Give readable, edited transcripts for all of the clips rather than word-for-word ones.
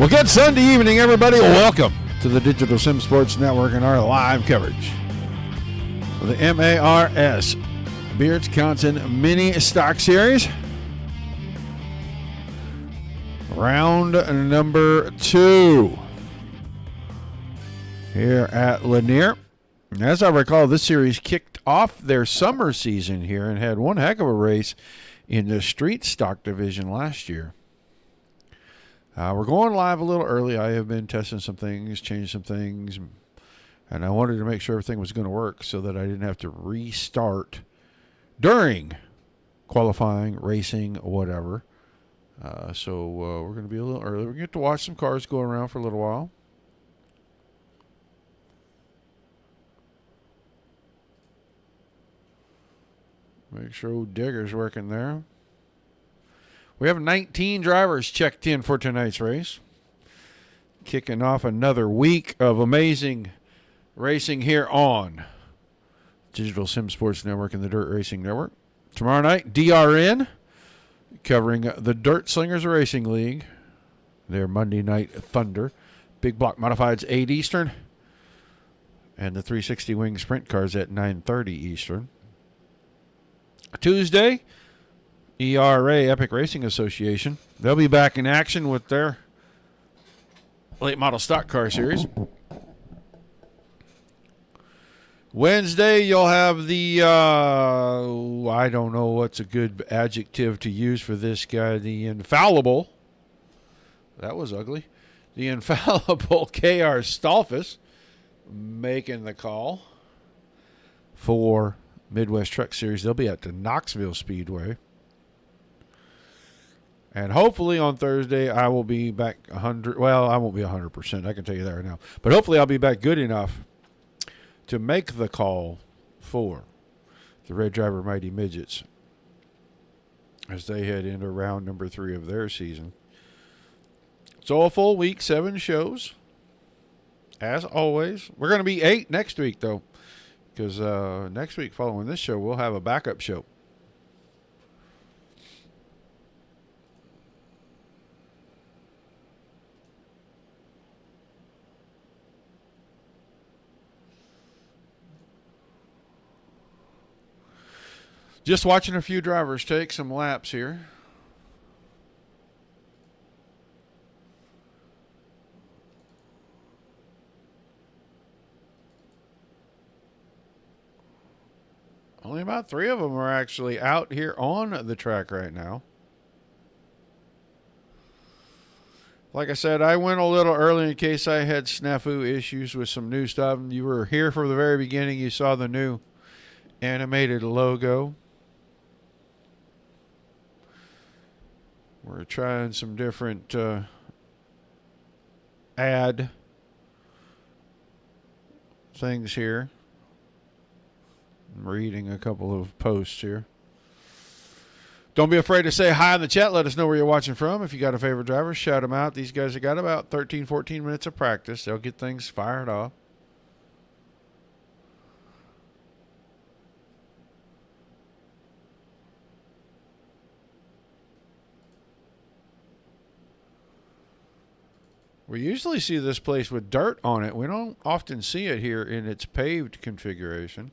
Well, good Sunday evening, everybody. Welcome to the Digital Sim Sports Network and our live coverage of the MARS Beardsconsin Mini Stock Series. Round number 2 here at Lanier. As I recall, this series kicked off their summer season here and had one heck of a race in the street stock division last year. We're going live a little early. I have been testing some things, changing some things, and I wanted to make sure everything was going to work so that I didn't have to restart during qualifying, racing, whatever. So we're going to be a little early. We're going to get to watch some cars go around for a little while. Make sure old Digger's working there. We have 19 drivers checked in for tonight's race. Kicking off another week of amazing racing here on Digital Sim Sports Network and the Dirt Racing Network. Tomorrow night, DRN, covering the Dirt Slingers Racing League. Their Monday Night Thunder. Big Block Modifieds 8 Eastern. And the 360 Wing Sprint Cars at 9:30 Eastern. Tuesday, ERA, Epic Racing Association. They'll be back in action with their late model stock car series. Wednesday, you'll have the, I don't know what's a good adjective to use for this guy, the infallible. That was ugly. The infallible KR Stolfus making the call for Midwest Truck Series. They'll be at the Knoxville Speedway. And hopefully on Thursday, I will be back 100. Well, I won't be 100%. I can tell you that right now. But hopefully I'll be back good enough to make the call for the Red Driver Mighty Midgets as they head into round number 3 of their season. So a full week, 7 shows. As always. We're going to be 8 next week, though. Because next week following this show, we'll have a backup show. Just watching a few drivers take some laps here. Only about 3 of them are actually out here on the track right now. Like I said, I went a little early in case I had snafu issues with some new stuff. You were here from the very beginning. You saw the new animated logo. We're trying some different ad things here. I'm reading a couple of posts here. Don't be afraid to say hi in the chat. Let us know where you're watching from. If you got a favorite driver, shout them out. These guys have got about 13, 14 minutes of practice. They'll get things fired off. We usually see this place with dirt on it. We don't often see it here in its paved configuration.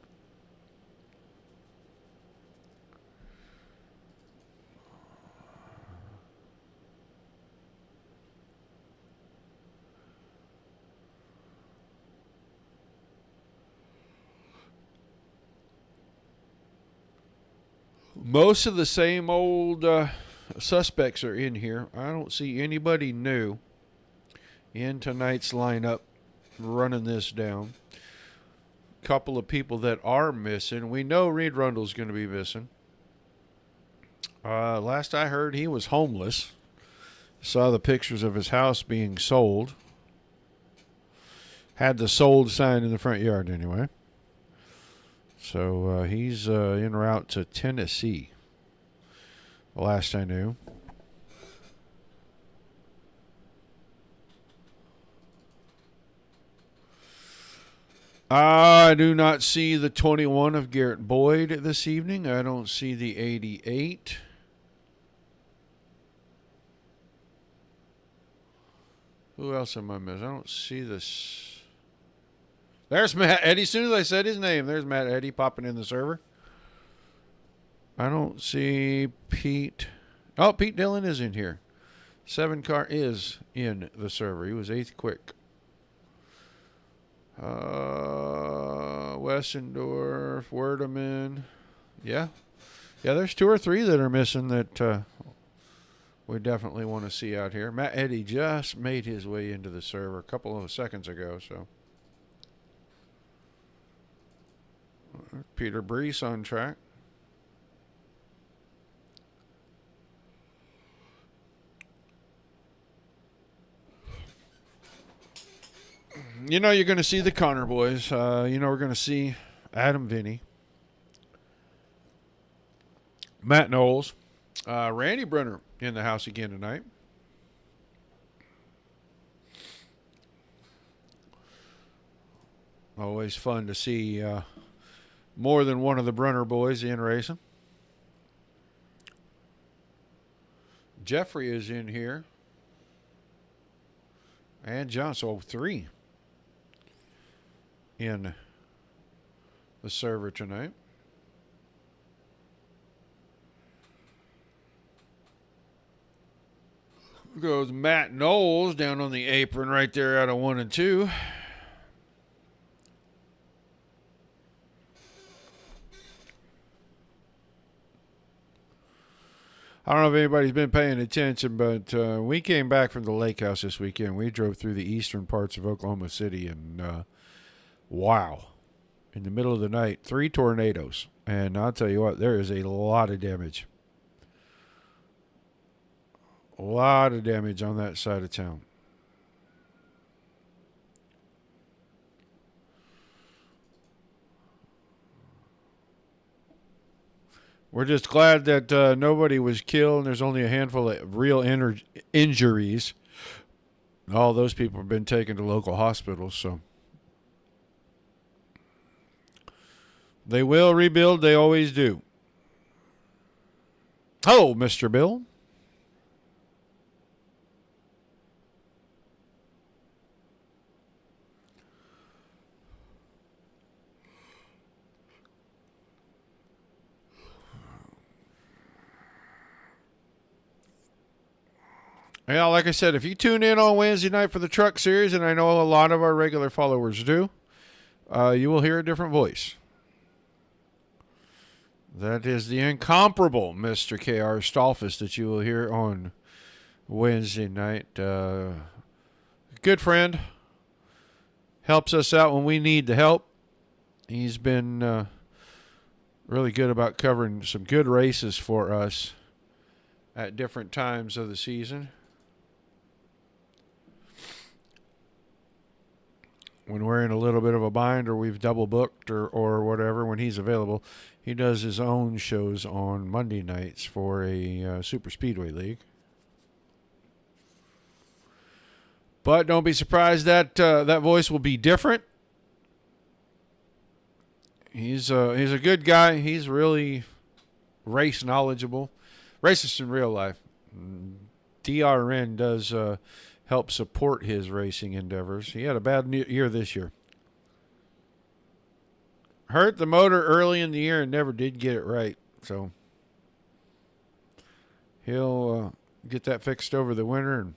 Most of the same old suspects are in here. I don't see anybody new in tonight's lineup running this down. Couple of people that are missing. We know Reed Rundle's going to be missing. Last I heard, he was homeless. Saw the pictures of his house being sold. Had the sold sign in the front yard anyway. So he's en route to Tennessee, the last I knew. I do not see the 21 of Garrett Boyd this evening. I don't see the 88. Who else am I missing? I don't see this. There's Matt Eddy. As soon as I said his name, there's Matt Eddy popping in the server. I don't see Pete. Oh, Pete Dillon is in here. 7 car is in the server. He was 8th quick. Westendorf, Werdeman. Yeah. Yeah, there's 2 or 3 that are missing that we definitely want to see out here. Matt Eddy just made his way into the server a couple of seconds ago, so. Peter Brees on track. You know you're going to see the Connor boys. You know we're going to see Adam Vinny, Matt Knowles, Randy Brunner in the house again tonight. Always fun to see more than one of the Brunner boys in racing. Jeffrey is in here. And John, so 3 in the server tonight. Goes Matt Knowles down on the apron right there out of 1 and 2. I don't know if anybody's been paying attention, but we came back from the lake house this weekend. We drove through the eastern parts of Oklahoma City, and wow. In the middle of the night, 3 tornadoes. And I'll tell you what, there is a lot of damage. A lot of damage on that side of town. We're just glad that nobody was killed and there's only a handful of real injuries. All those people have been taken to local hospitals, so. They will rebuild. They always do. Hello, Mr. Bill. Yeah, like I said, if you tune in on Wednesday night for the Truck Series, and I know a lot of our regular followers do, you will hear a different voice. That is the incomparable Mr. K.R. Stolfus that you will hear on Wednesday night. Good friend. Helps us out when we need the help. He's been really good about covering some good races for us at different times of the season. When we're in a little bit of a bind or we've double booked or whatever, when he's available, he does his own shows on Monday nights for a super speedway league. But don't be surprised that that voice will be different. He's a good guy. He's really race knowledgeable. Racist in real life. DRN does help support his racing endeavors. He had a bad year this year. Hurt the motor early in the year and never did get it right. So he'll get that fixed over the winter. And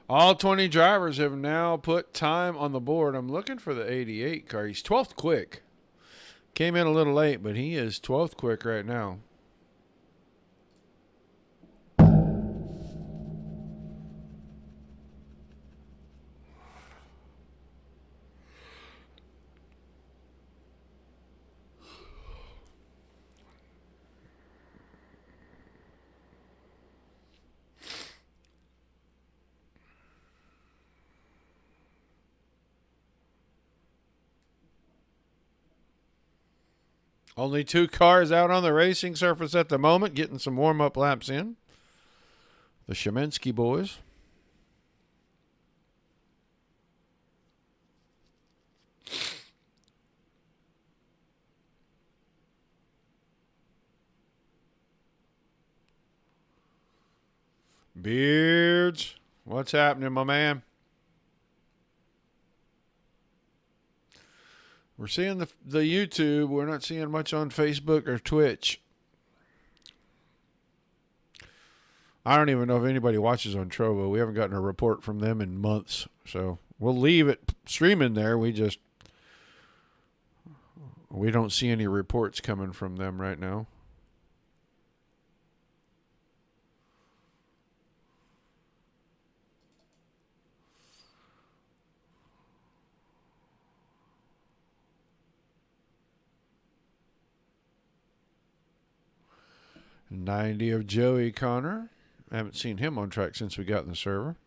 all 20 drivers have now put time on the board. I'm looking for the 88 car. He's 12th quick. Came in a little late, but he is 12th quick right now. Only 2 cars out on the racing surface at the moment, getting some warm-up laps in. The Shemensky boys. Beards, what's happening, my man? We're seeing the YouTube. We're not seeing much on Facebook or Twitch. I don't even know if anybody watches on Trovo. We haven't gotten a report from them in months. So we'll leave it streaming there. We don't see any reports coming from them right now. $90 of Joey Connor. I haven't seen him on track since we got in the server.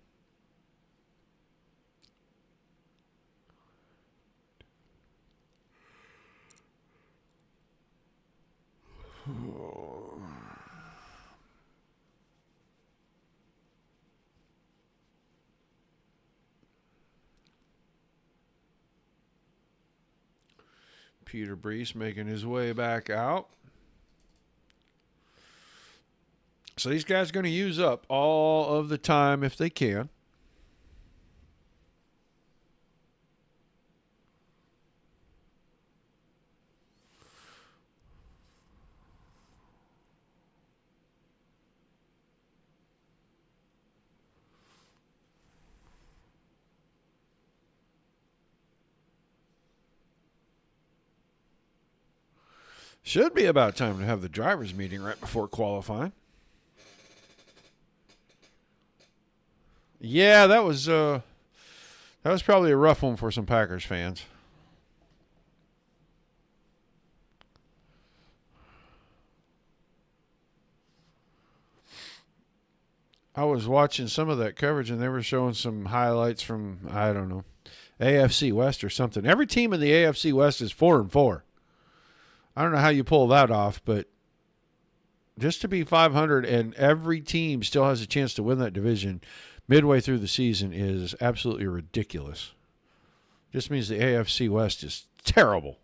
Peter Brees making his way back out. So these guys are going to use up all of the time if they can. Should be about time to have the drivers' meeting right before qualifying. Yeah, that was probably a rough one for some Packers fans. I was watching some of that coverage, and they were showing some highlights from, I don't know, AFC West or something. Every team in the AFC West is 4-4. I don't know how you pull that off, but just to be 500 and every team still has a chance to win that division midway through the season is absolutely ridiculous. Just means the AFC West is terrible.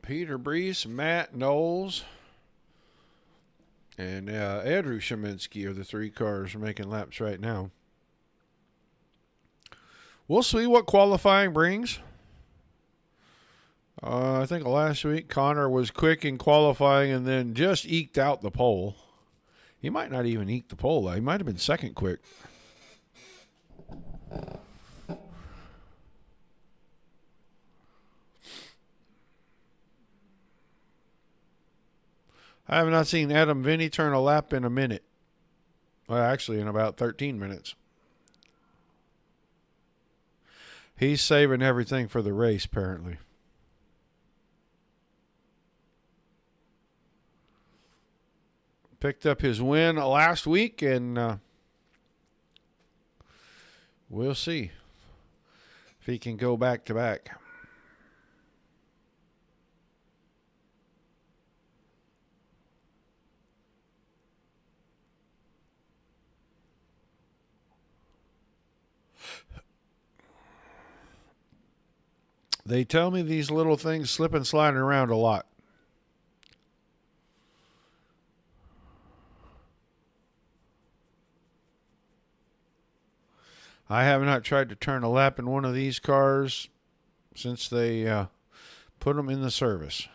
Peter Brees, Matt Knowles, and Andrew Sheminsky are the three cars making laps right now. We'll see what qualifying brings. I think last week Connor was quick in qualifying and then just eked out the pole. He might not even eke the pole, though. He might have been second quick. I have not seen Adam Vinny turn a lap in a minute. Well, actually, in about 13 minutes. He's saving everything for the race, apparently. Picked up his win last week, and we'll see if he can go back to back. They tell me these little things slip and slide around a lot. I have not tried to turn a lap in one of these cars since they put them in the service.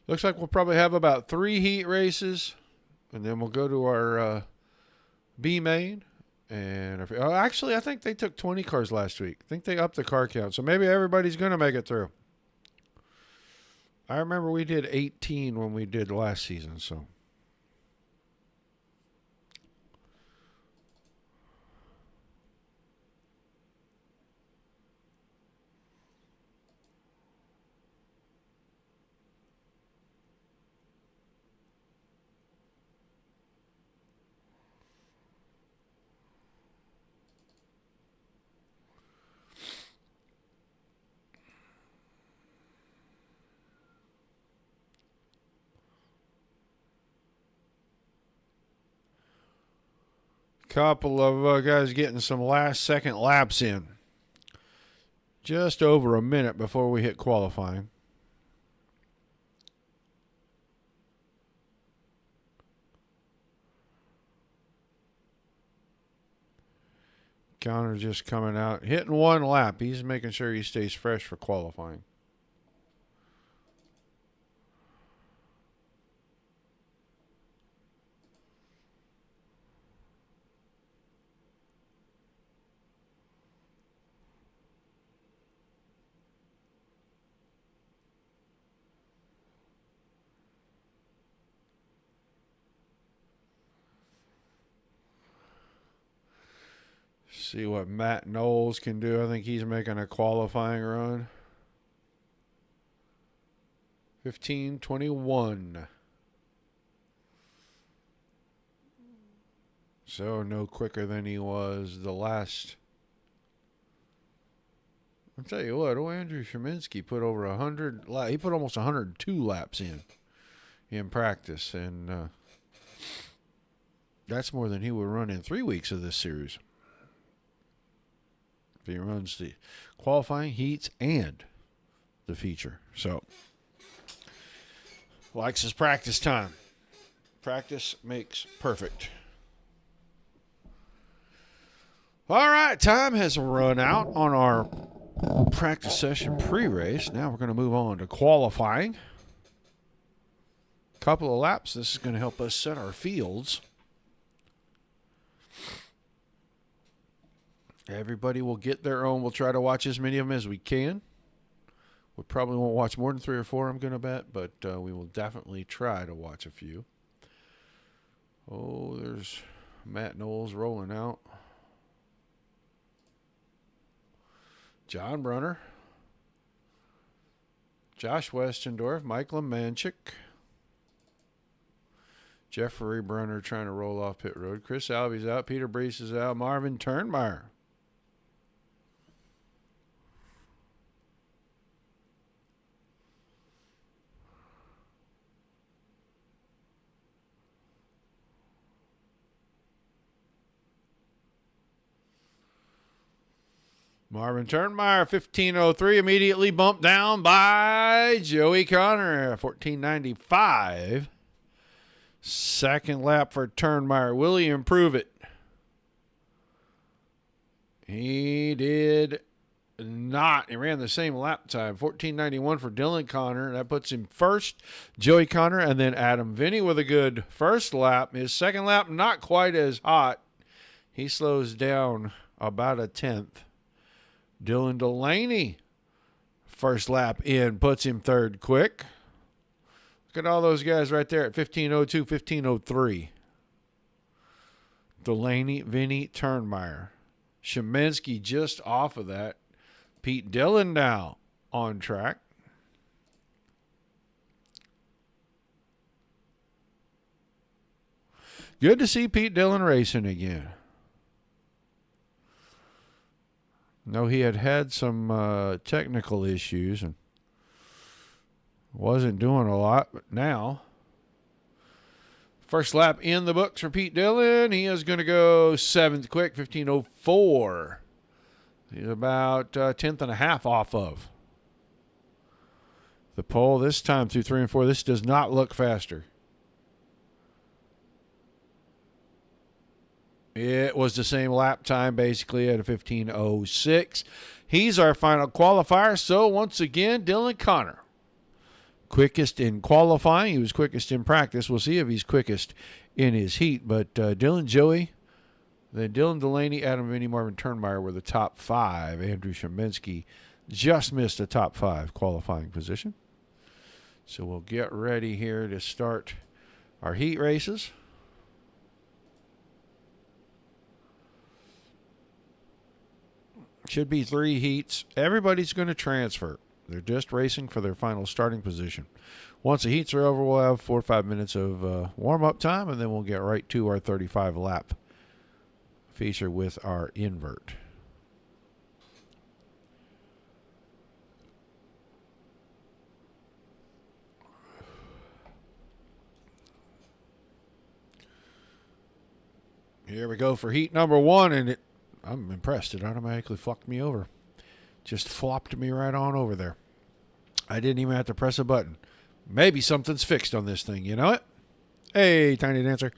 Looks like we'll probably have about 3 heat races, and then we'll go to our B main. And actually, I think they took 20 cars last week. I think they upped the car count, so maybe everybody's going to make it through. I remember we did 18 when we did last season, so. Couple of guys getting some last-second laps in. Just over a minute before we hit qualifying. Connor's just coming out, hitting 1 lap. He's making sure he stays fresh for qualifying. See what Matt Knowles can do. I think he's making a qualifying run. 15:21. So no quicker than he was the last. I'll tell you what, Andrew Sheminsky put over 100. He put almost 102 laps in practice, and that's more than he would run in 3 weeks of this series. He runs the qualifying, heats, and the feature. So, likes his practice time. Practice makes perfect. All right, time has run out on our practice session pre-race. Now we're going to move on to qualifying. Couple of laps. This is going to help us set our fields. Everybody will get their own. We'll try to watch as many of them as we can. We probably won't watch more than 3 or 4, I'm going to bet, but we will definitely try to watch a few. Oh, there's Matt Knowles rolling out. John Brunner. Josh Westendorf. Mike Lemanchik. Jeffrey Brunner trying to roll off pit road. Chris Alvey's out. Peter Brees is out. Marvin Turnmeyer. Marvin Turnmeyer, 15:03, immediately bumped down by Joey Connor, 14:95. Second lap for Turnmeyer. Will he improve it? He did not. He ran the same lap time, 14:91 for Dylan Connor. That puts him first. Joey Connor and then Adam Vinny with a good first lap. His second lap, not quite as hot. He slows down about a tenth. Dylan Delaney, first lap in, puts him third quick. Look at all those guys right there at 15:02, 15:03. Delaney, Vinny, Turnmeyer. Sheminsky just off of that. Pete Dillon now on track. Good to see Pete Dillon racing again. No, he had some technical issues and wasn't doing a lot, but now, first lap in the books for Pete Dillon. He is going to go 7th quick, 15:04. He's about a tenth and a half off of the pole. This time through 3 and 4, this does not look faster. It was the same lap time, basically, at a 15:06. He's our final qualifier. So, once again, Dylan Connor quickest in qualifying. He was quickest in practice. We'll see if he's quickest in his heat. But Dylan Joey, then Dylan Delaney, Adam Vinny, Marvin Turnmeyer were the top 5. Andrew Sheminsky just missed a top 5 qualifying position. So we'll get ready here to start our heat races. Should be 3 heats. Everybody's going to transfer. They're just racing for their final starting position. Once the heats are over, we'll have 4 or 5 minutes of warm-up time, and then we'll get right to our 35-lap feature with our invert. Here we go for heat number 1, and I'm impressed. It automatically fucked me over. Just flopped me right on over there. I didn't even have to press a button. Maybe something's fixed on this thing. You know it? Hey, Tiny Dancer.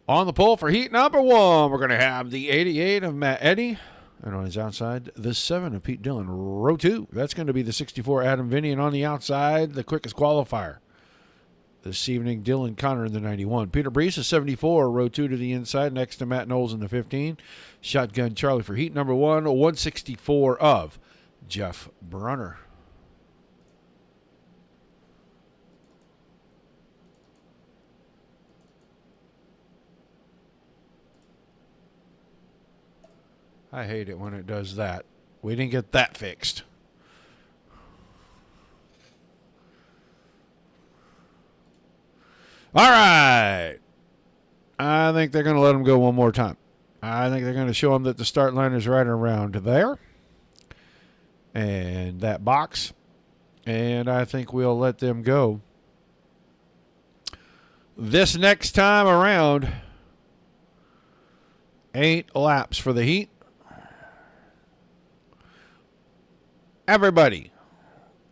On the pole for heat number 1, we're going to have the 88 of Matt Eddy. And on his outside, the 7 of Pete Dillon. Row 2. That's going to be the 64 Adam Vinny. And on the outside, the quickest qualifier this evening, Dylan Connor in the 91. Peter Brees is 74, row 2 to the inside, next to Matt Knowles in the 15. Shotgun Charlie for heat number 1, 164 of Jeff Brunner. I hate it when it does that. We didn't get that fixed. All right. I think they're going to let him go one more time. I think they're going to show him that the start line is right around there. And that box. And I think we'll let them go. This next time around, 8 laps for the heat. Everybody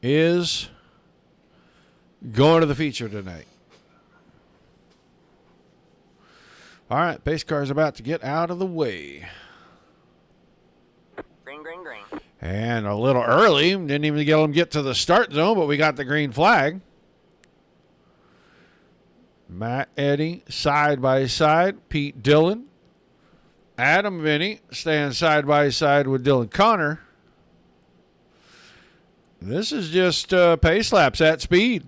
is going to the feature tonight. All right, pace car is about to get out of the way. Green, green, green. And a little early. Didn't even get them get to the start zone, but we got the green flag. Matt Eddy side by side. Pete Dillon. Adam Vinny staying side by side with Dylan Connor. This is just pace laps at speed.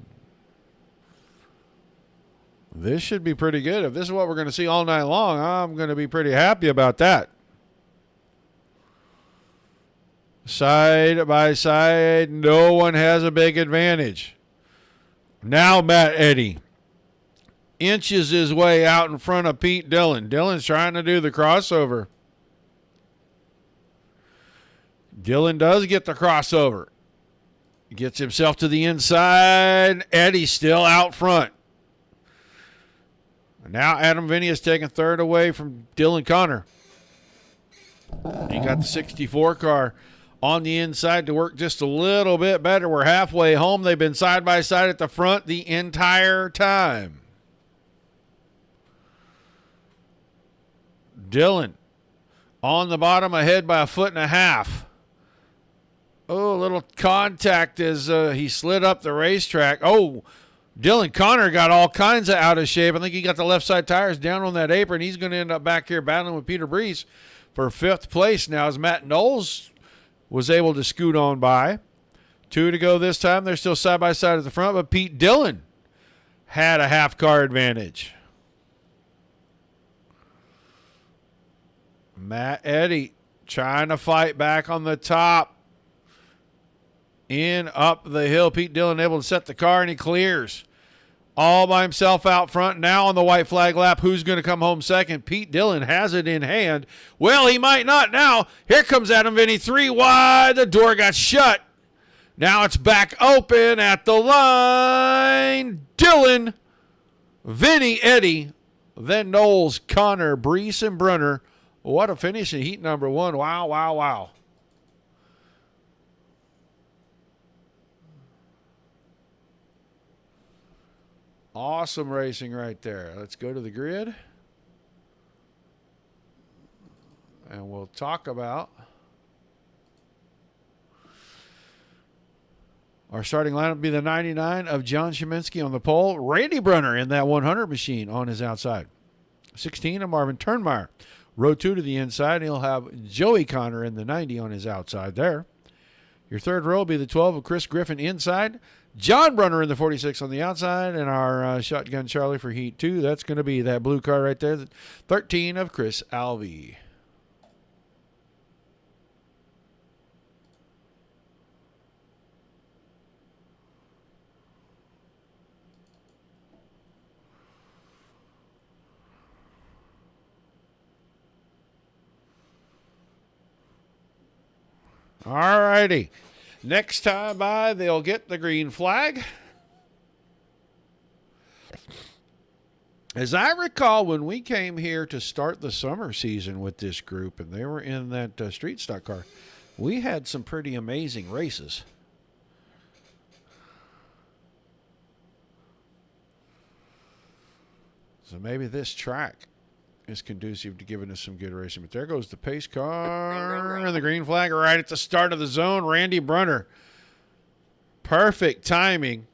This should be pretty good. If this is what we're going to see all night long, I'm going to be pretty happy about that. Side by side, no one has a big advantage. Now Matt Eddy inches his way out in front of Pete Dillon. Dillon's trying to do the crossover. Dillon does get the crossover. Gets himself to the inside. Eddy's still out front. Now Adam Vinny is taking third away from Dylan Connor. He got the 64 car on the inside to work just a little bit better. We're halfway home. They've been side by side at the front the entire time. Dylan on the bottom, ahead by 1.5 feet. Oh, a little contact as he slid up the racetrack. Oh, Dylan Connor got all kinds of out of shape. I think he got the left side tires down on that apron. He's going to end up back here battling with Peter Brees for 5th place now as Matt Knowles was able to scoot on by. 2 to go this time. They're still side by side at the front, but Pete Dillon had a half car advantage. Matt Eddy trying to fight back on the top. In up the hill, Pete Dillon able to set the car, and he clears. All by himself out front. Now on the white flag lap, who's going to come home second? Pete Dillon has it in hand. Well, he might not now. Here comes Adam Vinny, 3 wide. The door got shut. Now it's back open at the line. Dillon, Vinny, Eddy, then Knowles, Connor, Brees, and Brunner. What a finish in heat number 1. Wow, wow, wow. Awesome racing right there. Let's go to the grid. And we'll talk about Our starting lineup will be the 99 of John Szymanski on the pole. Randy Brunner in that 100 machine on his outside. 16 of Marvin Turnmeyer. Row 2 to the inside. He'll have Joey Connor in the 90 on his outside there. Your third row will be the 12 of Chris Griffin inside. John Brunner in the 46 on the outside. And our Shotgun Charlie for Heat 2. That's going to be that blue car right there. 13 of Chris Alvey. All righty. Next time by, they'll get the green flag. As I recall, when we came here to start the summer season with this group, and they were in that street stock car, we had some pretty amazing races. So maybe this track is conducive to giving us some good racing. But there goes the pace car and the green flag right at the start of the zone. Randy Brunner. Perfect timing.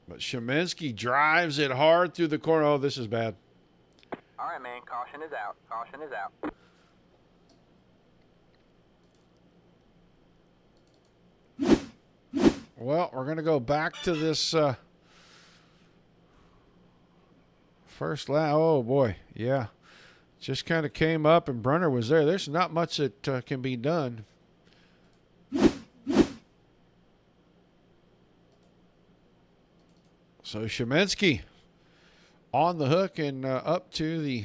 But Szymanski drives it hard through the corner. Oh, this is bad. All right, man. Caution is out. Caution is out. Well, we're going to go back to this first lap. Oh, boy. Yeah. Just kind of came up and Brunner was there. There's not much that can be done. So Szymanski on the hook and up to the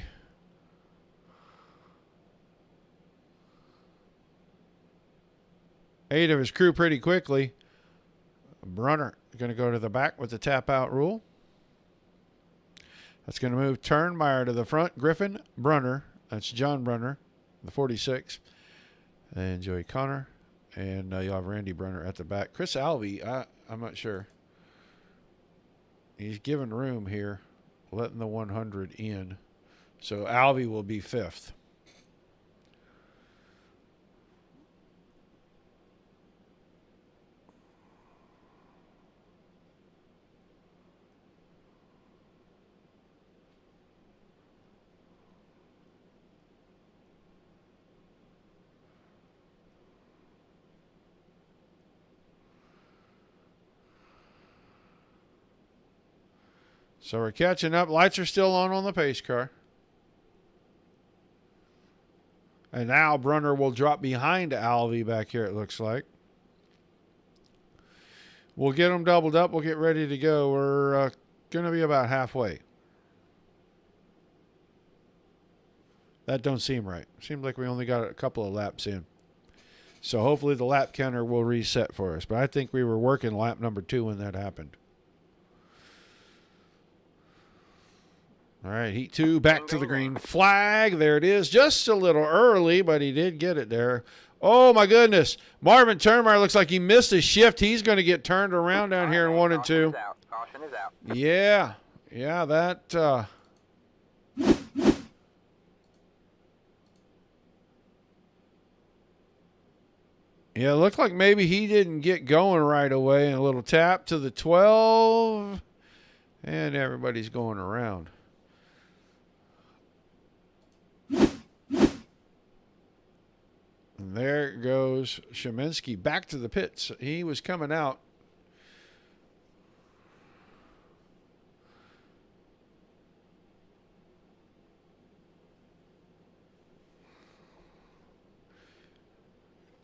eight of his crew pretty quickly. Brunner going to go to the back with the tap out rule. That's going to move Turnmeyer to the front. Griffin, Brunner. That's John Brunner, the 46. And Joey Connor. And you'll have Randy Brunner at the back. Chris Alvey, I'm not sure. He's given room here, letting the 100 in. So Alvey will be fifth. So we're catching up. Lights are still on the pace car. And now Brunner will drop behind Alvey back here, it looks like. We'll get them doubled up. We'll get ready to go. We're going to be about halfway. That don't seem right. Seems like we only got a couple of laps in. So hopefully the lap counter will reset for us. But I think we were working lap number 2 when that happened. All right, Heat 2, back to the green flag. There it is. Just a little early, but he did get it there. Oh, my goodness. Marvin Turnmeyer looks like he missed his shift. He's going to get turned around down here in 1 and 2. Caution is out. Yeah, that... Yeah, it looked like maybe he didn't get going right away. And a little tap to the 12. And everybody's going around. And there goes Szymanski back to the pits. He was coming out.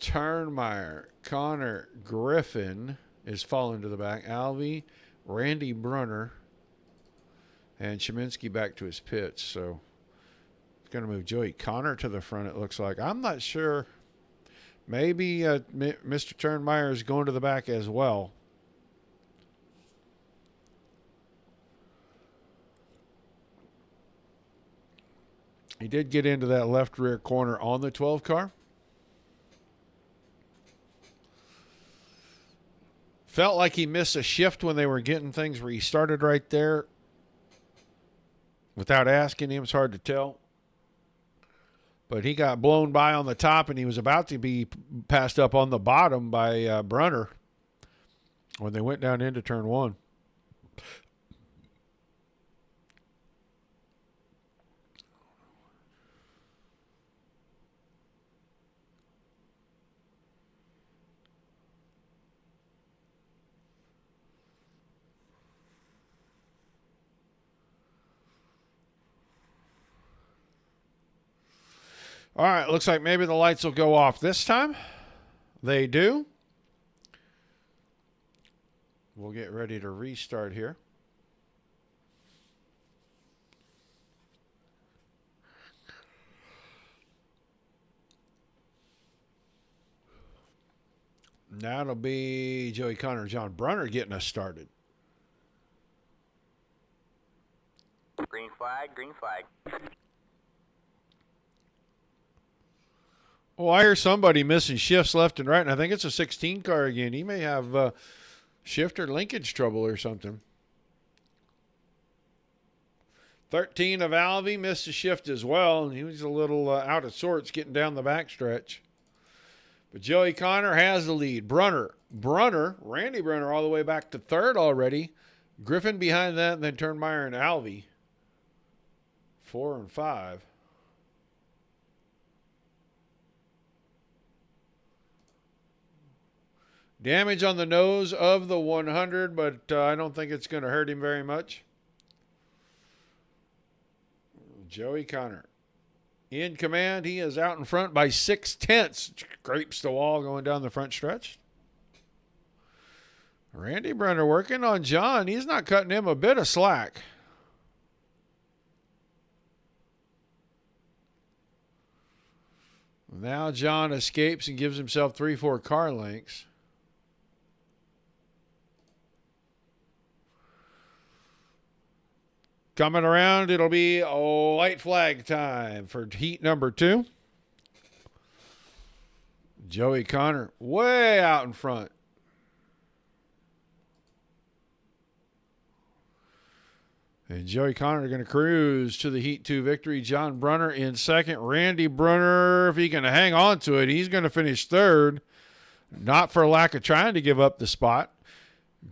Turnmeyer, Connor, Griffin is falling to the back. Alvey, Randy Brunner, and Szymanski back to his pits. So it's going to move Joey Connor to the front, it looks like. I'm not sure. Maybe Mr. Turnmeyer is going to the back as well. He did get into that left rear corner on the 12 car. Felt like he missed a shift when they were getting things restarted right there. Without asking him, it's hard to tell. But he got blown by on the top, and he was about to be passed up on the bottom by Brunner when they went down into turn one. All right, looks like maybe the lights will go off this time. They do. We'll get ready to restart here. Now it'll be Joey Connor and John Brunner getting us started. Green flag, green flag. Oh, I hear somebody missing shifts left and right, and I think it's a 16 car again. He may have shift or linkage trouble or something. 13 of Alvey missed a shift as well, and he was a little out of sorts getting down the backstretch. But Joey Connor has the lead. Randy Brunner all the way back to third already. Griffin behind that, and then Turnmeyer and Alvey. 4 and 5. Damage on the nose of the 100, but I don't think it's going to hurt him very much. Joey Connor in command. He is out in front by 6/10. Scrapes the wall going down the front stretch. Randy Brunner working on John. He's not cutting him a bit of slack. Now John escapes and gives himself 3-4 car lengths. Coming around, it'll be white flag time for heat number 2. Joey Connor way out in front. And Joey Connor going to cruise to the Heat 2 victory. John Brunner in second. Randy Brunner, if he can hang on to it, he's going to finish third. Not for lack of trying to give up the spot.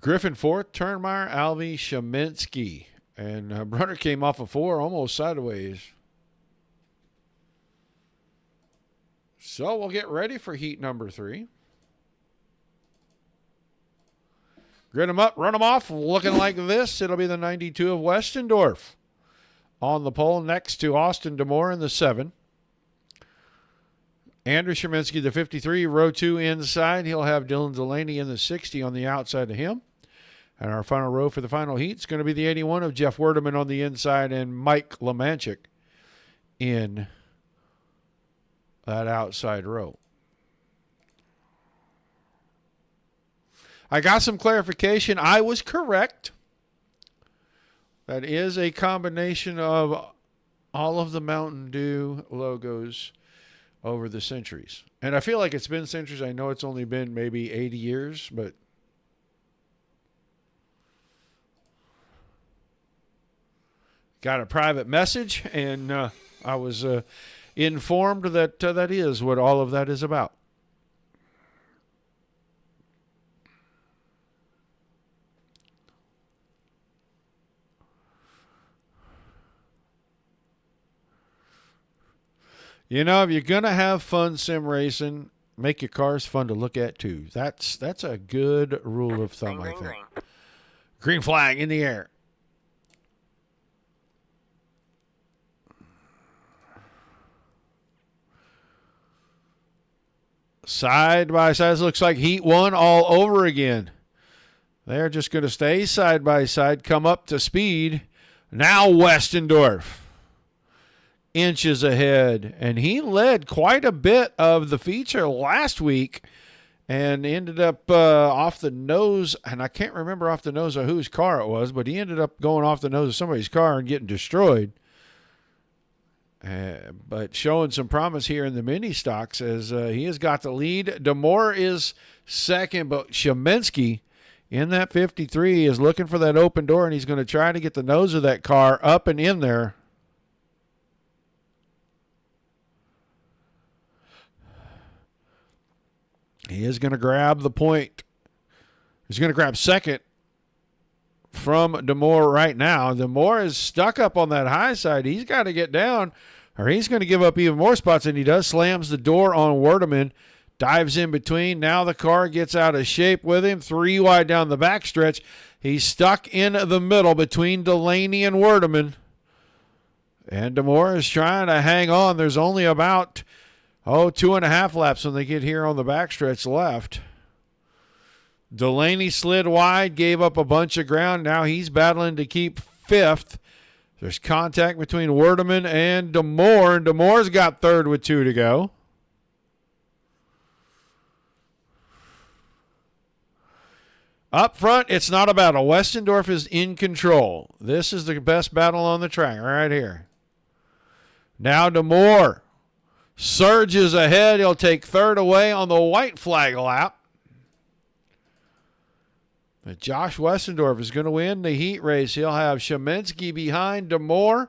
Griffin fourth. Turnmeyer, Alvey, Sheminsky. And Brunner came off a 4, almost sideways. So we'll get ready for heat number 3. Grid them up, run them off, looking like this. It'll be the 92 of Westendorf on the pole next to Austin DeMore in the 7. Andrew Sheminsky, the 53, row 2 inside. He'll have Dylan Delaney in the 60 on the outside of him. And our final row for the final heat is going to be the 81 of Jeff Werdeman on the inside and Mike Lemanchik in that outside row. I got some clarification. I was correct. That is a combination of all of the Mountain Dew logos over the centuries. And I feel like it's been centuries. I know it's only been maybe 80 years, but got a private message, and I was informed that that is what all of that is about. You know, if you're going to have fun sim racing, make your cars fun to look at too. That's a good rule of thumb, I think. Green. Green flag in the air. Side by side, looks like heat 1 all over again. They're just going to stay side by side, come up to speed. Now Westendorf. Inches ahead, and he led quite a bit of the feature last week and ended up off the nose, and I can't remember off the nose of whose car it was, but he ended up going off the nose of somebody's car and getting destroyed. But showing some promise here in the mini stocks as he has got the lead. DeMore is second, but Sheminsky in that 53 is looking for that open door, and he's going to try to get the nose of that car up and in there. He is going to grab the point. He's going to grab second from DeMoore right now. DeMoore is stuck up on that high side. He's got to get down, or he's going to give up even more spots than he does. Slams the door on Werdeman. Dives in between. Now the car gets out of shape with him. 3 wide down the backstretch. He's stuck in the middle between Delaney and Werdeman. And DeMoore is trying to hang on. There's only about, 2.5 laps when they get here on the backstretch left. Delaney slid wide, gave up a bunch of ground. Now he's battling to keep 5th. There's contact between Werdeman and DeMoore. And DeMoore's got 3rd with 2 to go. Up front, it's not a battle. Westendorf is in control. This is the best battle on the track right here. Now DeMoore surges ahead. He'll take 3rd away on the white flag lap. But Josh Westendorf is going to win the heat race. He'll have Shemensky behind DeMoore,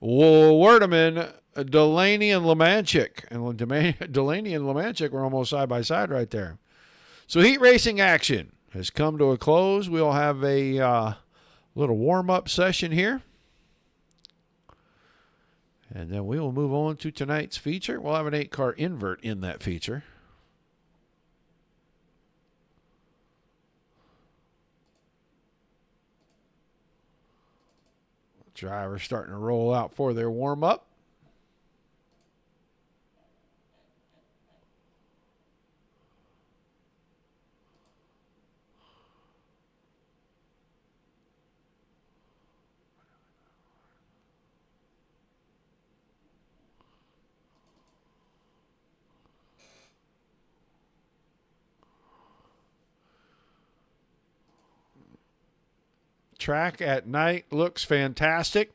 Werdeman, Delaney, and Lemanchik. And Delaney and Lemanchik were almost side by side right there. So heat racing action has come to a close. We'll have a little warm-up session here. And then we will move on to tonight's feature. We'll have an 8-car invert in that feature. Drivers starting to roll out for their warm-up. Track at night looks fantastic.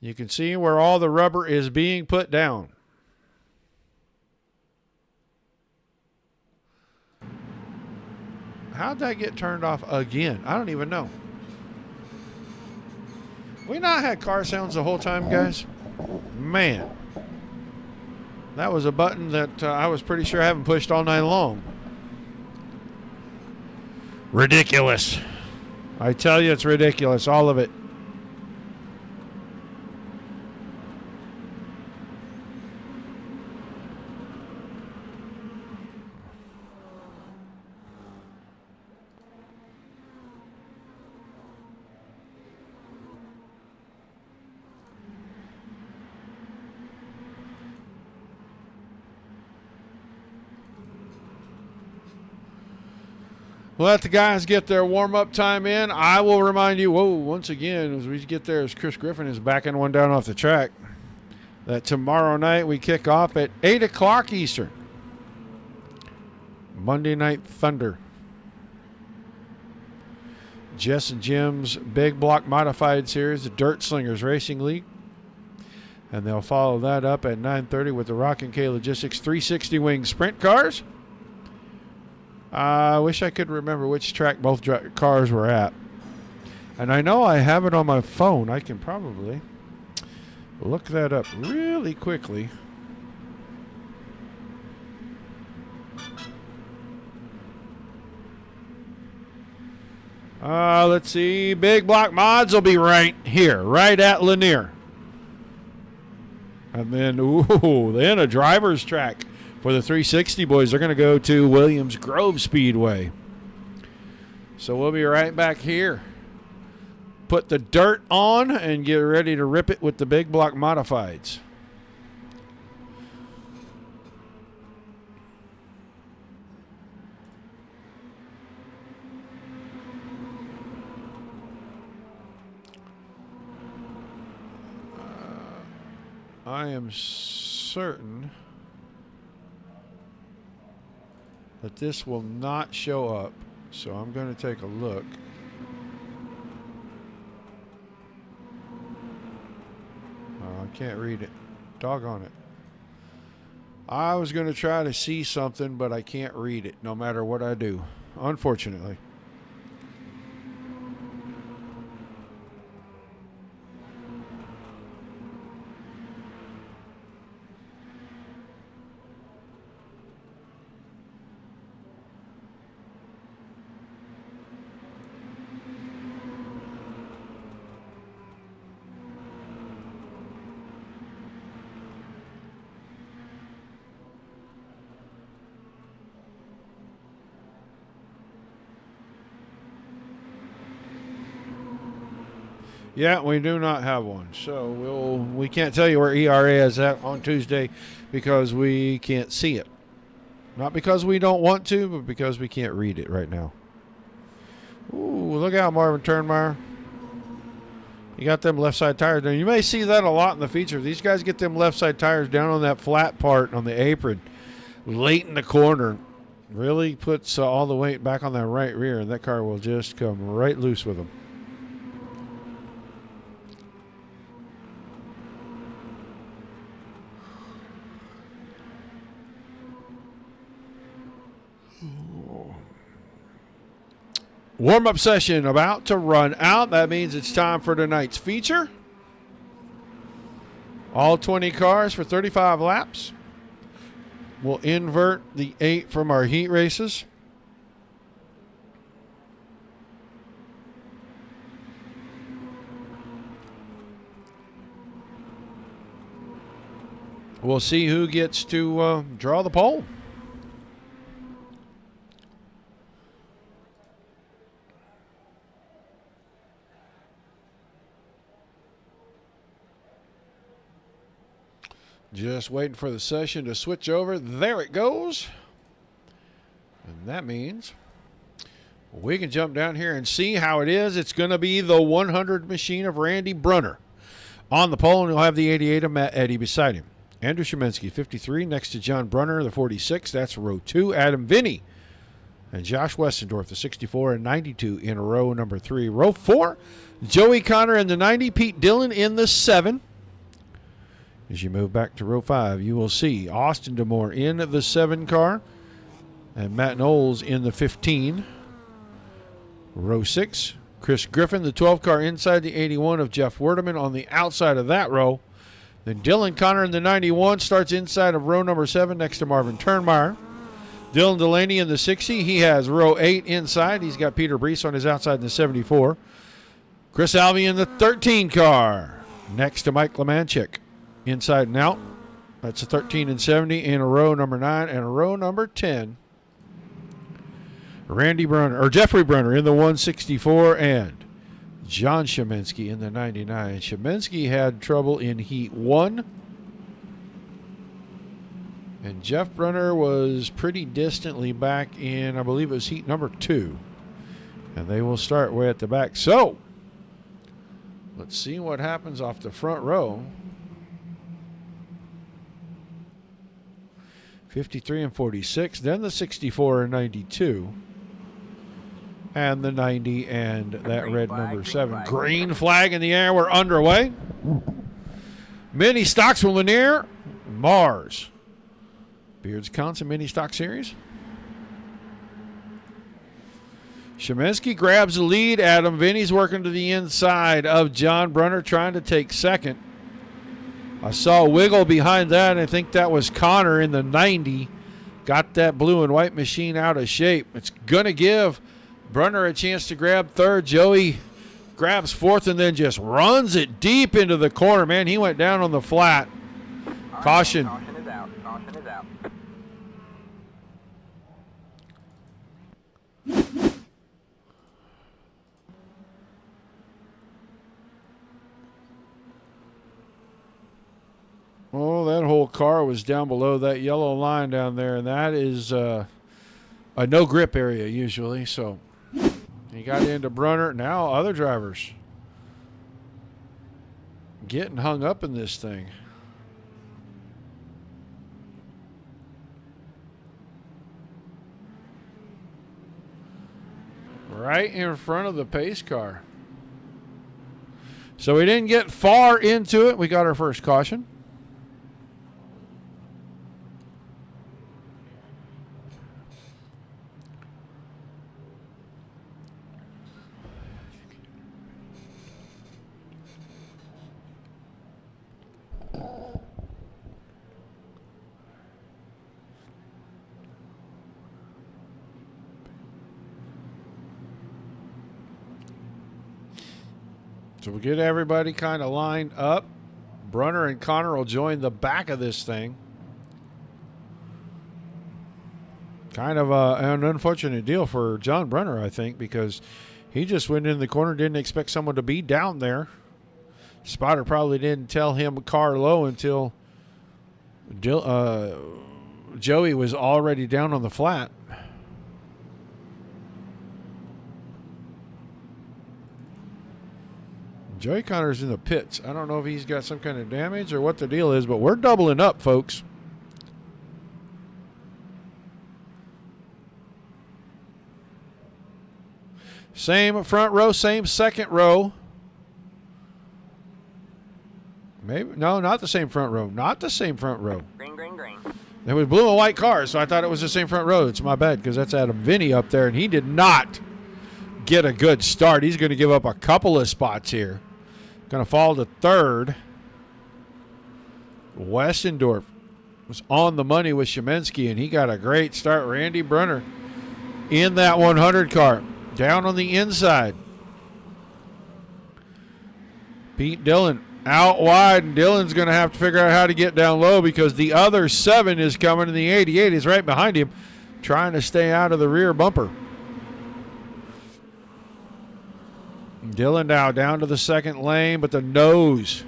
You can see where all the rubber is being put down. How'd that get turned off again? I don't even know. We not had car sounds the whole time, guys? Man. That was a button that I was pretty sure I haven't pushed all night long. Ridiculous. I tell you, it's ridiculous, all of it. We'll let the guys get their warm-up time in. I will remind you, once again, as we get there, as Chris Griffin is backing one down off the track, that tomorrow night we kick off at 8 o'clock Eastern. Monday Night Thunder. Jess and Jim's Big Block Modified Series, the Dirt Slingers Racing League. And they'll follow that up at 9:30 with the Rock & K Logistics 360 Wing Sprint Cars. I wish I could remember which track both cars were at. And I know I have it on my phone. I can probably look that up really quickly. Let's see. Big Block Mods will be right here, right at Lanier. And then, then a driver's track. For the 360 boys, they're going to go to Williams Grove Speedway. So we'll be right back here. Put the dirt on and get ready to rip it with the Big Block Modifieds. I am certain that this will not show up, so I'm going to take a look. I can't read it. Doggone it. I was going to try to see something, but I can't read it no matter what I do, unfortunately. Yeah, we do not have one. So we can't tell you where ERA is at on Tuesday because we can't see it. Not because we don't want to, but because we can't read it right now. Ooh, look out, Marvin Turnmeyer. You got them left side tires down. You may see that a lot in the feature. These guys get them left side tires down on that flat part on the apron late in the corner. Really puts all the weight back on that right rear, and that car will just come right loose with them. Warm-up session about to run out. That means it's time for tonight's feature. All 20 cars for 35 laps. We'll invert the 8 from our heat races. We'll see who gets to draw the pole. Just waiting for the session to switch over. There it goes. And that means we can jump down here and see how it is. It's going to be the 100 machine of Randy Brunner on the pole, and he'll have the 88 of Matt Eddy beside him. Andrew Szymanski, 53, next to John Brunner, the 46. That's row 2. Adam Vinny and Josh Westendorf, the 64 and 92 in row number 3. Row 4, Joey Connor in the 90, Pete Dillon in the 7. As you move back to row 5, you will see Austin DeMore in the 7 car and Matt Knowles in the 15. Row 6, Chris Griffin, the 12 car inside the 81 of Jeff Werdeman on the outside of that row. Then Dylan Connor in the 91 starts inside of row number 7 next to Marvin Turnmeyer. Dylan Delaney in the 60. He has row 8 inside. He's got Peter Brees on his outside in the 74. Chris Alvey in the 13 car next to Mike Lemanchik. Inside and out. That's a 13 and 70 in a row number 9 and a row number 10. Jeffrey Brunner in the 164 and John Szymanski in the 99. Szymanski had trouble in heat 1. And Jeff Brunner was pretty distantly back in, I believe it was heat number 2. And they will start way at the back. So, let's see what happens off the front row. 53 and 46, then the 64 and 92, and the 90 and that red number 7. Green flag in the air. We're underway. Mini stocks from Lanier, Mars. Beardsconsin Mini Stock Series. Szymanski grabs the lead. Adam Vinny's working to the inside of John Brunner, trying to take second. I saw a wiggle behind that, and I think that was Connor in the 90. Got that blue and white machine out of shape. It's going to give Brunner a chance to grab third. Joey grabs fourth and then just runs it deep into the corner. Man, he went down on the flat. Caution. Caution is out. Caution is out. Oh, that whole car was down below that yellow line down there, and that is a no grip area usually. So he got into Brunner. Now other drivers getting hung up in this thing. Right in front of the pace car. So we didn't get far into it. We got our first caution. So we'll get everybody kind of lined up. Brunner and Connor will join the back of this thing. Kind of an unfortunate deal for John Brunner, I think, because he just went in the corner, didn't expect someone to be down there. Spotter probably didn't tell him car low until Joey was already down on the flat. Joey Connor's in the pits. I don't know if he's got some kind of damage or what the deal is, but we're doubling up, folks. Same front row, same second row. Maybe no, not the same front row. Not the same front row. Green, green, green. There was blue and white cars, so I thought it was the same front row. It's my bad because that's Adam Vinny up there, and he did not get a good start. He's going to give up a couple of spots here. Going to fall to third. Westendorf was on the money with Shemensky, and he got a great start. Randy Brunner in that 100 car. Down on the inside. Pete Dillon out wide, and Dillon's going to have to figure out how to get down low because the other 7 is coming, and the 88 is right behind him, trying to stay out of the rear bumper. Dillon now down to the second lane, but the nose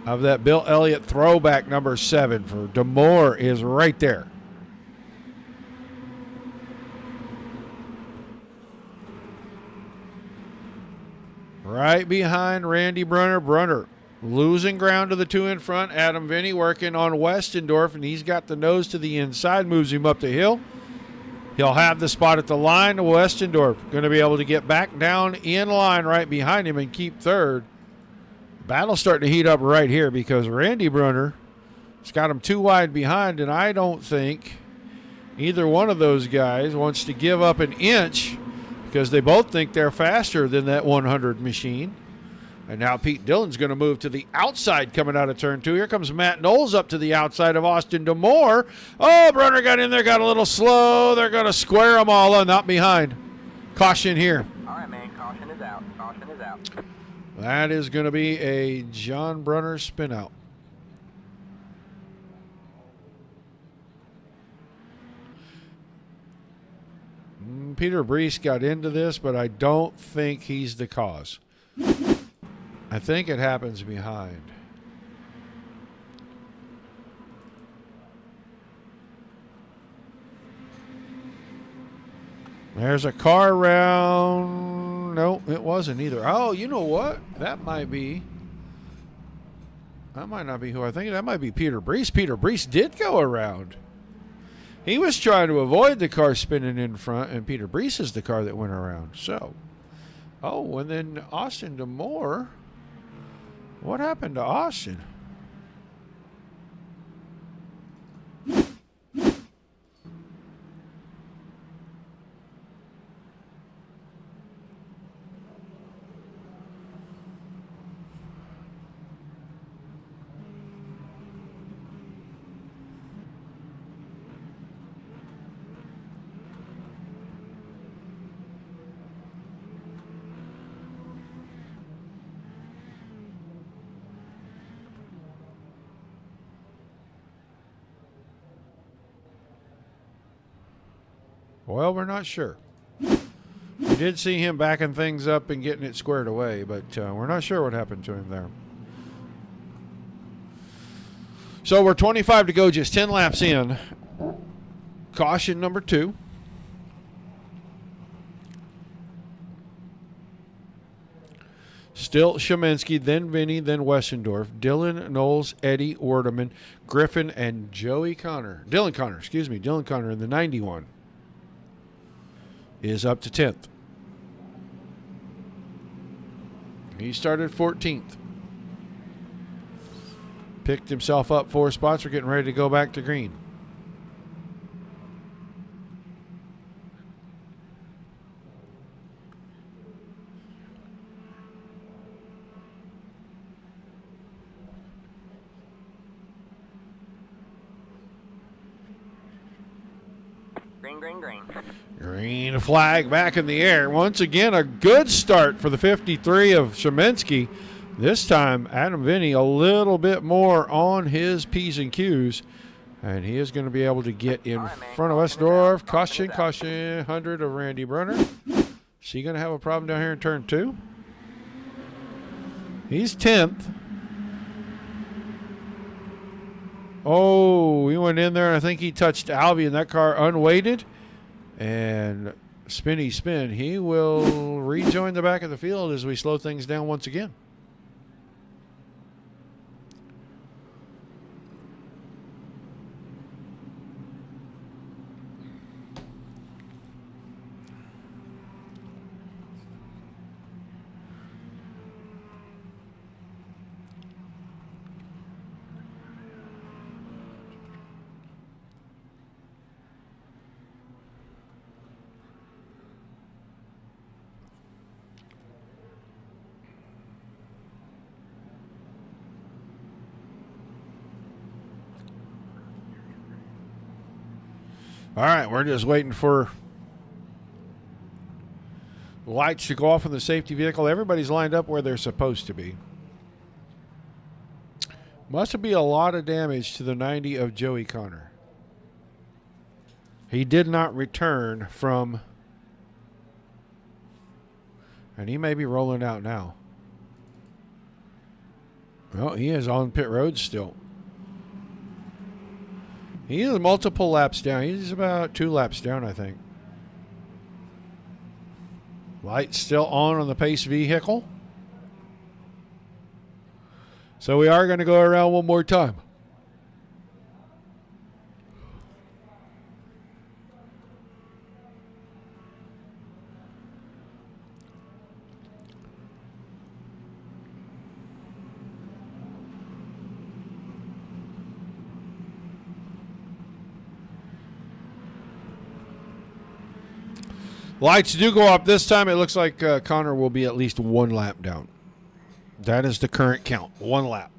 of that Bill Elliott throwback number 7 for DeMoore is right there. Right behind Randy Brunner. Brunner losing ground to the 2 in front. Adam Vinny working on Westendorf, and he's got the nose to the inside, moves him up the hill. He'll have the spot at the line. Westendorf going to be able to get back down in line right behind him and keep third. Battle's starting to heat up right here because Randy Brunner has got him too wide behind, and I don't think either one of those guys wants to give up an inch because they both think they're faster than that 100 machine. And now Pete Dillon's going to move to the outside coming out of turn 2. Here comes Matt Knowles up to the outside of Austin DeMoore. Oh, Brunner got in there, got a little slow. They're going to square them all on, not behind. Caution here. All right, man. Caution is out. Caution is out. That is going to be a John Brunner spin out. Peter Brees got into this, but I don't think he's the cause. I think it happens behind. There's a car around. No, it wasn't either. Oh, you know what? That might not be who I think. That might be Peter Brees. Peter Brees did go around. He was trying to avoid the car spinning in front, and Peter Brees is the car that went around. So, oh, and then Austin DeMoore. What happened to Austin? Well, we're not sure. We did see him backing things up and getting it squared away, but we're not sure what happened to him there. So we're 25 to go, just 10 laps in. Caution number 2. Still Shemensky, then Vinny, then Westendorf, Dillon, Knowles, Eddie, Ordeman, Griffin, and Dillon Connor in the 91. Is up to 10th. He started 14th. Picked himself up 4 spots. We're getting ready to go back to green. Green, green, green. Green flag back in the air. Once again, a good start for the 53 of Shemensky. This time, Adam Vinny a little bit more on his P's and Q's. And he is going to be able to get in front of Westendorf. Caution, 100 of Randy Brunner. Is he going to have a problem down here in turn 2? He's 10th. Oh, he went in there, and I think he touched Albie, and that car unweighted. And spinny spin. He will rejoin the back of the field as we slow things down once again. All right, we're just waiting for lights to go off in the safety vehicle. Everybody's lined up where they're supposed to be. Must be a lot of damage to the 90 of Joey Connor. He did not return from, and he may be rolling out now. Well, he is on pit road still. He is multiple laps down. He's about 2 laps down, I think. Lights still on the pace vehicle. So we are going to go around one more time. Lights do go up this time. It looks like Connor will be at least 1 lap down. That is the current count. 1 lap.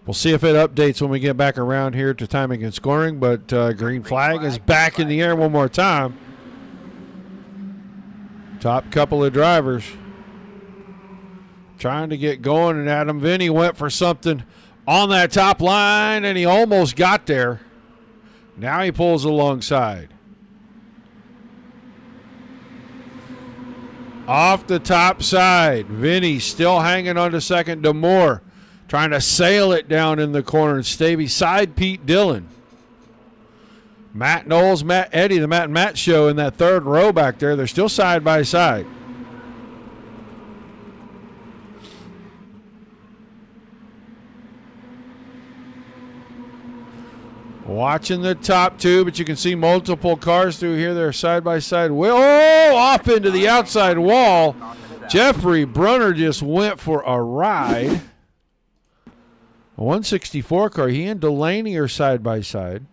We'll see if it updates when we get back around here to timing and scoring, but green flag is back in the air one more time. Top couple of drivers trying to get going, and Adam Vinny went for something on that top line, and he almost got there. Now he pulls alongside. Off the top side, Vinny still hanging on to second. DeMoore trying to sail it down in the corner and stay beside Pete Dillon. Matt Knowles, Matt Eddy, the Matt and Matt show in that third row back there. They're still side by side. Watching the top two, but you can see multiple cars through here. They're side by side. Oh, off into the outside wall. Jeffrey Brunner just went for a ride. A 164 car. He and Delaney are side by side.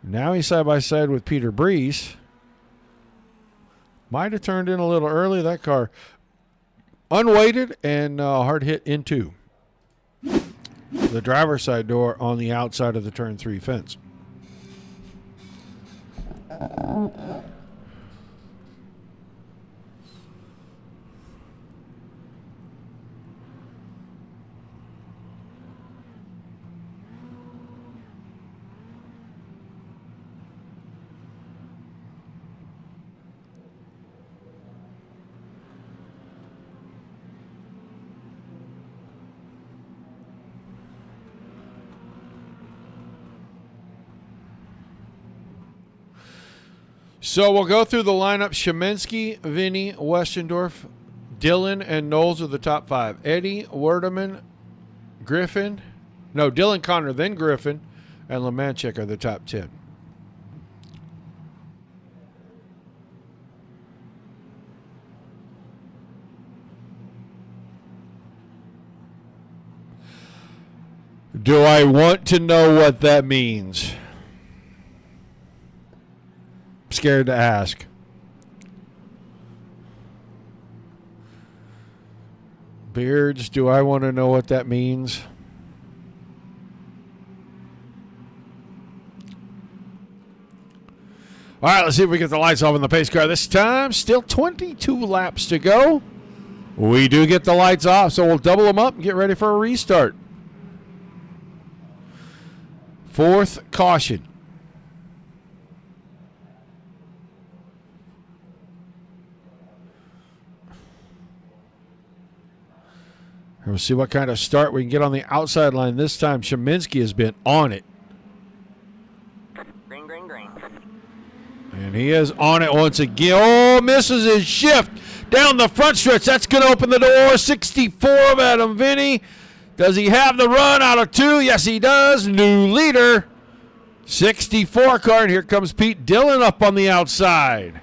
Now he's side by side with Peter Brees. Might have turned in a little early. That car unweighted and hard hit into the driver's side door on the outside of the turn 3 fence. So we'll go through the lineup. Sheminsky, Vinny, Westendorf, Dillon, and Knowles are the top 5. Eddie, Werdeman, Griffin. No, Dillon, Connor, then Griffin, and Lemanchik are the top 10. Do I want to know what that means? Scared to ask. Beards, do I want to know what that means? All right, let's see if we get the lights off in the pace car this time. Still 22 laps to go. We do get the lights off, so we'll double them up and get ready for a restart. 4th caution. We'll see what kind of start we can get on the outside line this time. Sheminsky has been on it. Green, green, green. And he is on it once again. Oh, misses his shift down the front stretch. That's going to open the door. 64 of Adam Vinny. Does he have the run out of 2? Yes, he does. New leader. 64 car. And here comes Pete Dillon up on the outside.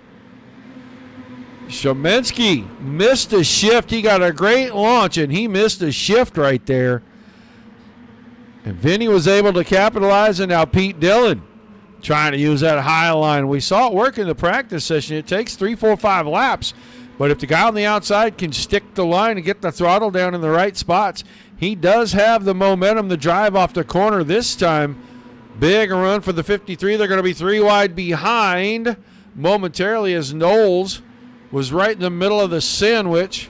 Sheminsky missed a shift. He got a great launch, and he missed a shift right there. And Vinny was able to capitalize, and now Pete Dillon trying to use that high line. We saw it work in the practice session. It takes 3, 4, 5 laps, but if the guy on the outside can stick the line and get the throttle down in the right spots, he does have the momentum to drive off the corner this time. Big run for the 53. They're going to be 3 wide behind momentarily as Knowles was right in the middle of the sandwich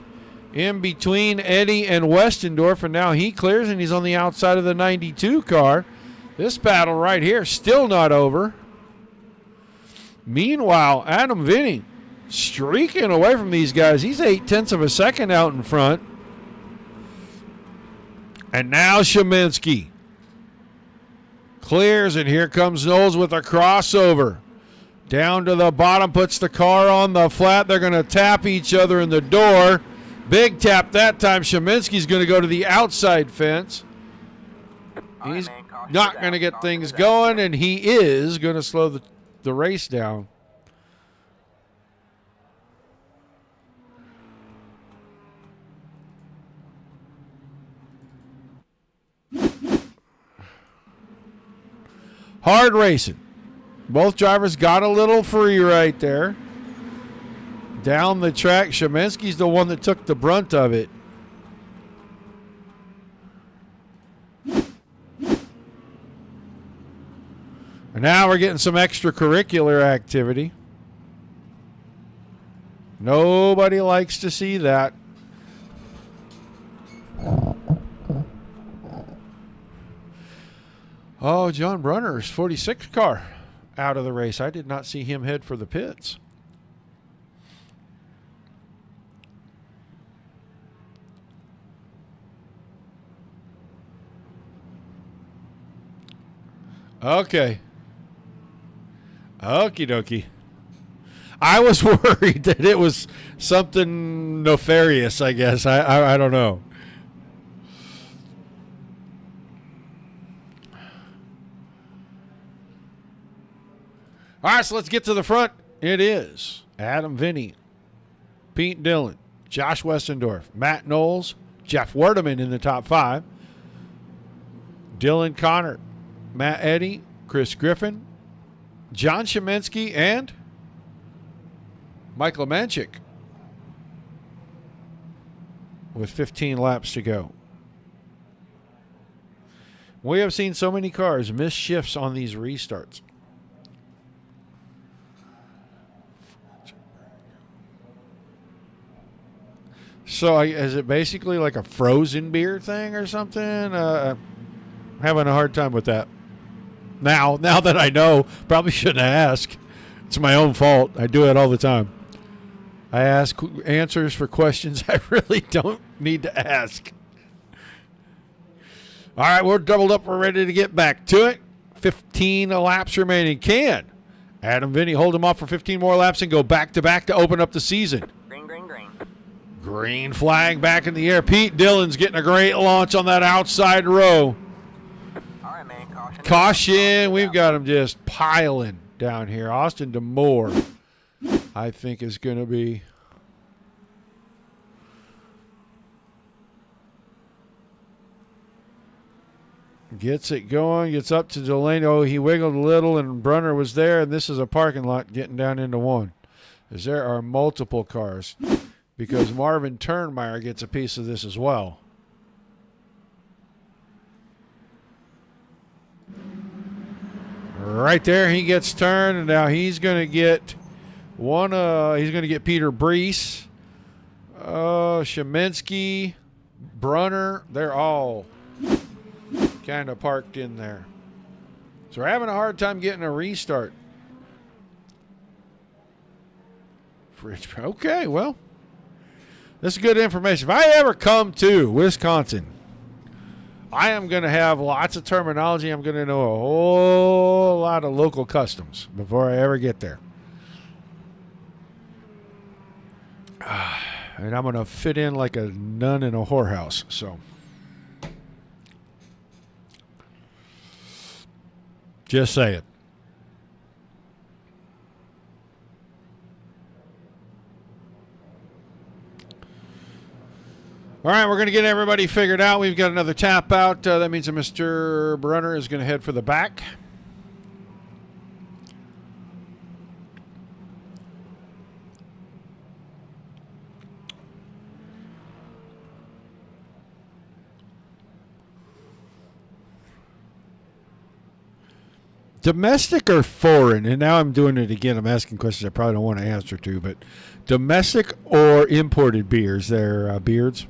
in between Eddie and Westendorf, and now he clears, and he's on the outside of the 92 car. This battle right here still not over. Meanwhile, Adam Vinny streaking away from these guys. He's 0.8 of a second out in front. And now Sheminsky clears, and here comes Knowles with a crossover. Down to the bottom, puts the car on the flat. They're going to tap each other in the door. Big tap that time. Sheminsky's going to go to the outside fence. He's not going to get things going, and he is going to slow the race down. Hard racing. Both drivers got a little free right there. Down the track, Sheminsky's the one that took the brunt of it. And now we're getting some extracurricular activity. Nobody likes to see that. Oh, John Brunner's 46 car out of the race. I did not see him head for the pits. Okay. Okie dokie. I was worried that it was something nefarious, I guess. I don't know. All right, so let's get to the front. It is Adam Vinny, Pete Dillon, Josh Westendorf, Matt Knowles, Jeff Werdeman in the top 5. Dylan Connor, Matt Eddy, Chris Griffin, John Sheminsky, and Michael Manchik with 15 laps to go. We have seen so many cars miss shifts on these restarts. So is it basically like a frozen beer thing or something? I'm having a hard time with that. Now that I know, probably shouldn't ask. It's my own fault. I do it all the time. I ask answers for questions I really don't need to ask. All right, we're doubled up. We're ready to get back to it. 15 laps remaining. Can Adam Vinny hold him off for 15 more laps and go back-to-back to open up the season? Green, green, green. Green flag back in the air. Pete Dillon's getting a great launch on that outside row. All right, man. Caution. We've got him just piling down here. Austin DeMoore, I think, is going to be... Gets it going, gets up to Delaney. Oh, he wiggled a little, and Brunner was there, and this is a parking lot getting down into one. As there are multiple cars, because Marvin Turnmeyer gets a piece of this as well. Right there, he gets turned, and now he's going to get one. He's going to get Peter Brees, Sheminsky, Brunner. They're all kind of parked in there. So we're having a hard time getting a restart. Okay, well, This is good information. If I ever come to Wisconsin, I am going to have lots of terminology. I'm going to know a whole lot of local customs before I ever get there. And I'm going to fit in like a nun in a whorehouse. So, just say it. All right, we're going to get everybody figured out. We've got another tap out. That means that Mr. Brunner is going to head for the back. Domestic or foreign? And now I'm doing it again. I'm asking questions I probably don't want to answer to, but domestic or imported beers there, Beards?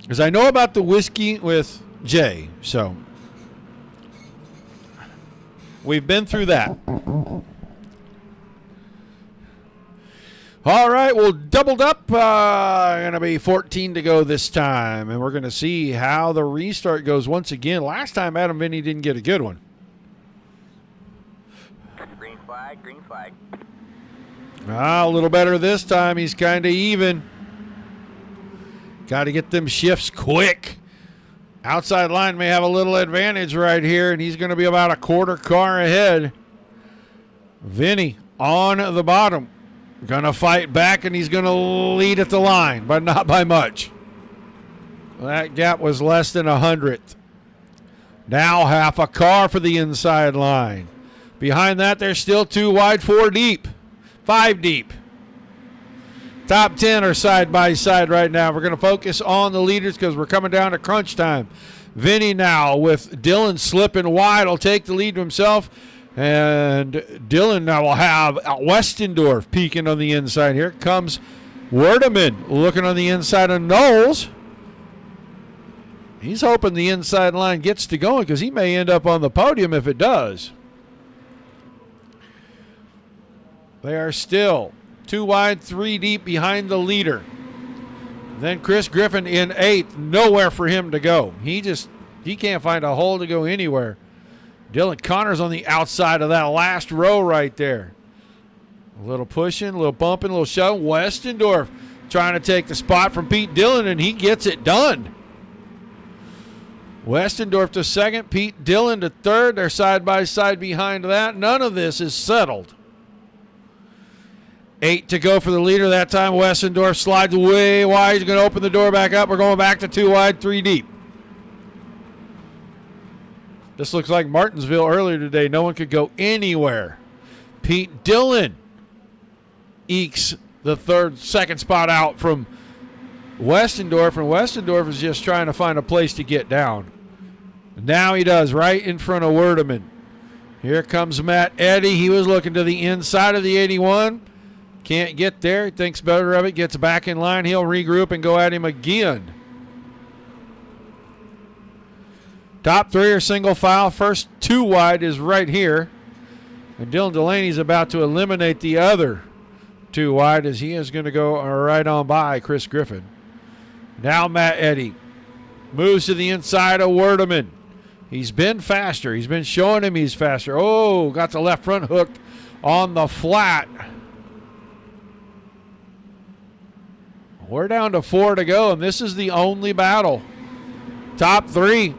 Because I know about the whiskey with Jay, so we've been through that. All right, well, doubled up. Going to be 14 to go this time, and we're going to see how the restart goes once again. Last time, Adam Vinny didn't get a good one. Green flag, green flag. A little better this time. He's kind of even. Got to get them shifts quick. Outside line may have a little advantage right here, and he's going to be about a quarter car ahead. Vinny on the bottom. Going to fight back, and he's going to lead at the line, but not by much. That gap was less than 100th. Now half a car for the inside line. Behind that, they're still 2 wide, 4 deep, 5 deep. Top 10 are side by side right now. We're going to focus on the leaders because we're coming down to crunch time. Vinny now with Dylan slipping wide will take the lead to himself. And Dylan now will have Westendorf peeking on the inside. Here comes Werdeman looking on the inside of Knowles. He's hoping the inside line gets to going because he may end up on the podium if it does. They are still 2 wide, 3 deep behind the leader. Then Chris Griffin in 8th. Nowhere for him to go. He can't find a hole to go anywhere. Dylan Connors on the outside of that last row right there. A little pushing, a little bumping, a little shoving. Westendorf trying to take the spot from Pete Dillon, and he gets it done. Westendorf to 2nd, Pete Dillon to 3rd. They're side by side behind that. None of this is settled. 8 to go for the leader that time. Westendorf slides way wide. He's going to open the door back up. We're going back to 2 wide, 3 deep. This looks like Martinsville earlier today. No one could go anywhere. Pete Dillon ekes the 2nd spot out from Westendorf, and Westendorf is just trying to find a place to get down. Now he does, right in front of Werdeman. Here comes Matt Eddy. He was looking to the inside of the 81. Can't get there. He thinks better of it. Gets back in line. He'll regroup and go at him again. Top 3 are single file. First 2 wide is right here. And Dylan Delaney's about to eliminate the other 2 wide as he is going to go right on by Chris Griffin. Now Matt Eddy moves to the inside of Werdeman. He's been faster. He's been showing him he's faster. Oh, got the left front hooked on the flat. We're down to 4 to go, and this is the only battle. Top 3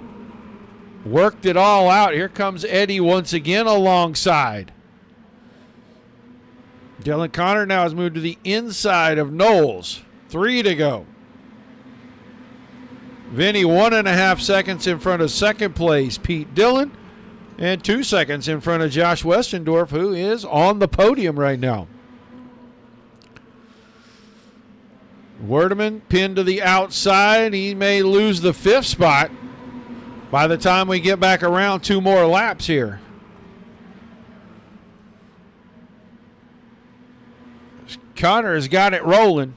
worked it all out. Here comes Eddy once again alongside. Dylan Connor now has moved to the inside of Knowles. 3 to go. Vinny 1.5 seconds in front of 2nd place Pete Dillon, and 2 seconds in front of Josh Westendorf, who is on the podium right now. Werdeman pinned to the outside. He may lose the 5th spot by the time we get back around 2 more laps here. Connor has got it rolling.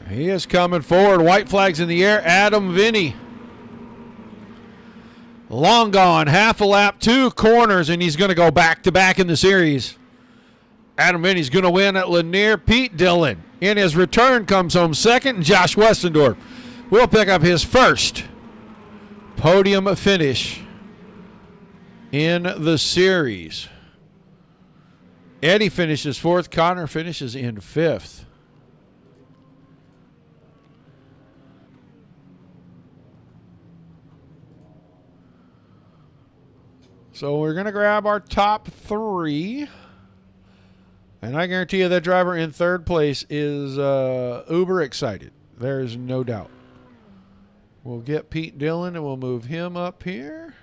He is coming forward. White flags in the air. Adam Vinny. Long gone. Half a lap, 2 corners, and he's going to go back-to-back in the series. Adam Vinny's going to win at Lanier. Pete Dillon, in his return, comes home second, and Josh Westendorf will pick up his first podium finish in the series. Eddie finishes fourth. Connor finishes in fifth. So we're going to grab our top three. And I guarantee you that driver in third place is uber excited. There's no doubt. We'll get Pete Dillon and we'll move him up here.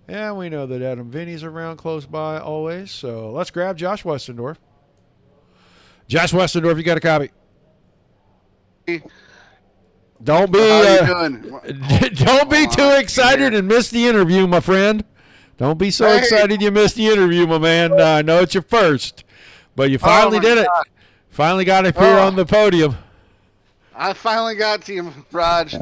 And we know that Adam Vinny's around close by always. So let's grab Josh Westendorf. Josh Westendorf, you got a copy. Don't be don't be too excited and miss the interview, my friend. Don't be so excited you missed the interview, my man. I know it's your first, but you finally did it. Finally got up here on the podium. I finally got to you, Raj.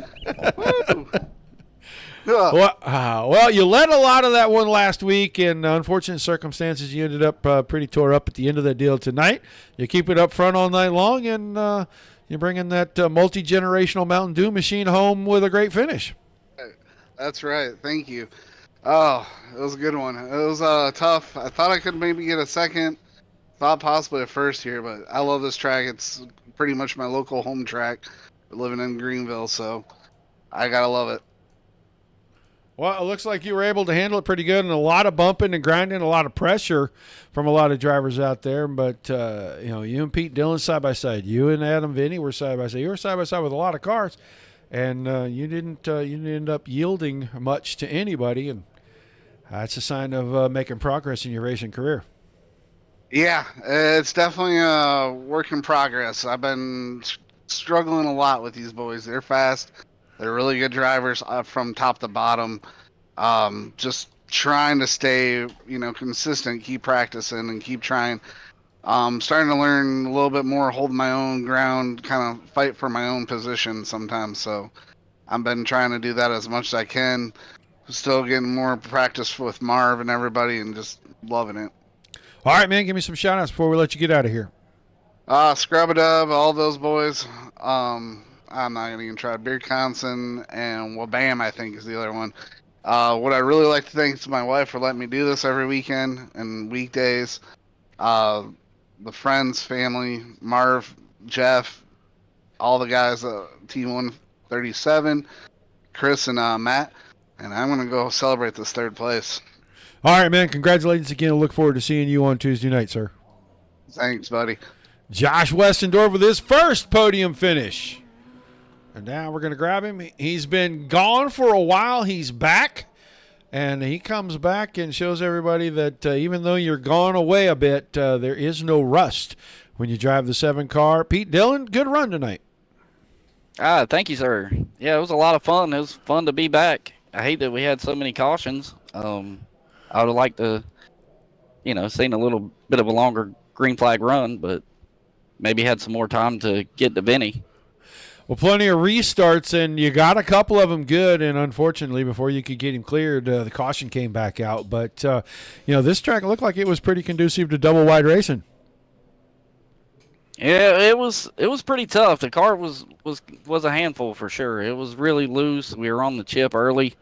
Well, you led a lot of that one last week. In unfortunate circumstances, you ended up pretty tore up at the end of that deal tonight. You keep it up front all night long, and you're bringing that multi-generational Mountain Dew machine home with a great finish. That's right. Thank you. Oh, it was a good one. It was tough. I thought I could maybe get a second. Thought possibly a first here, but I love this track. It's pretty much my local home track. Living in Greenville, so I gotta love it. Well, it looks like you were able to handle it pretty good, and a lot of bumping and grinding, a lot of pressure from a lot of drivers out there. But you and Pete Dillon side by side, you and Adam Vinny were side by side. You were side by side with a lot of cars, and you didn't end up yielding much to anybody, and that's a sign of making progress in your racing career. Yeah, it's definitely a work in progress. I've been struggling a lot with these boys. They're fast. They're really good drivers from top to bottom. Just trying to stay, consistent, keep practicing, and keep trying. Starting to learn a little bit more, hold my own ground, kind of fight for my own position sometimes. So I've been trying to do that as much as I can. Still getting more practice with Marv and everybody, and just loving it. All right, man, give me some shout-outs before we let you get out of here. Scrub-a-dub, all those boys. I'm not going to even try. Beardsconsin and Wabam, I think, is the other one. What I really like to thank is my wife for letting me do this every weekend and weekdays. The friends, family, Marv, Jeff, all the guys, Team 137, Chris and Matt. And I'm going to go celebrate this third place. All right, man. Congratulations again. I look forward to seeing you on Tuesday night, sir. Thanks, buddy. Josh Westendorf with his first podium finish. And now we're going to grab him. He's been gone for a while. He's back. And he comes back and shows everybody that even though you're gone away a bit, there is no rust when you drive the 7 car. Pete Dillon, good run tonight. Thank you, sir. Yeah, it was a lot of fun. It was fun to be back. I hate that we had so many cautions. I would have liked to, seen a little bit of a longer green flag run, but maybe had some more time to get to Vinny. Well, plenty of restarts, and you got a couple of them good, and unfortunately, before you could get him cleared, the caution came back out. But, this track looked like it was pretty conducive to double-wide racing. Yeah, it was pretty tough. The car was a handful for sure. It was really loose. We were on the chip early.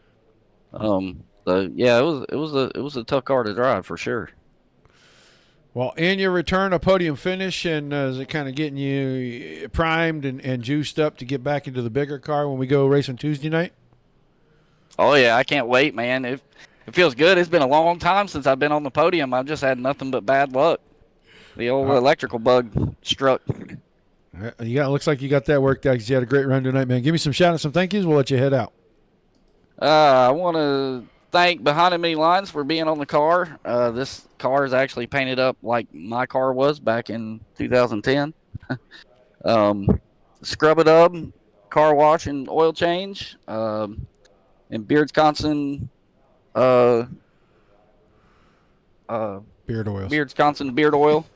So yeah, it was a tough car to drive for sure. Well, in your return, a podium finish, and is it kind of getting you primed and juiced up to get back into the bigger car when we go racing Tuesday night? Oh yeah, I can't wait, man. It feels good. It's been a long time since I've been on the podium. I've just had nothing but bad luck. The old electrical bug struck. Looks like you got that worked out because you had a great run tonight, man. Give me some shout-outs, some thank yous. We'll let you head out. I want to thank Behind Enemy Lines for being on the car. This car is actually painted up like my car was back in 2010. Scrub-a-dub, car wash and oil change, and Beardsconsin beard oils. Beardsconsin beard oil.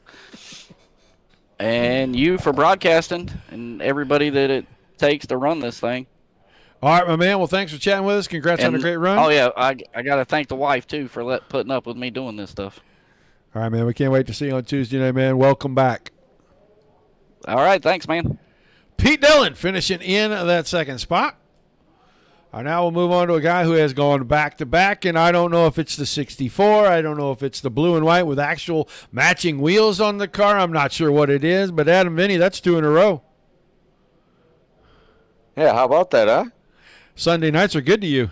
And you for broadcasting and everybody that it takes to run this thing. All right, my man. Well, thanks for chatting with us. Congrats on a great run. Oh, yeah. I got to thank the wife, too, for putting up with me doing this stuff. All right, man. We can't wait to see you on Tuesday night, man. Welcome back. All right, thanks, man. Pete Dillon finishing in that second spot. Now we'll move on to a guy who has gone back-to-back, and I don't know if it's the 64. I don't know if it's the blue and white with actual matching wheels on the car. I'm not sure what it is, but Adam Vinny, that's 2 in a row. Yeah, how about that, huh? Sunday nights are good to you.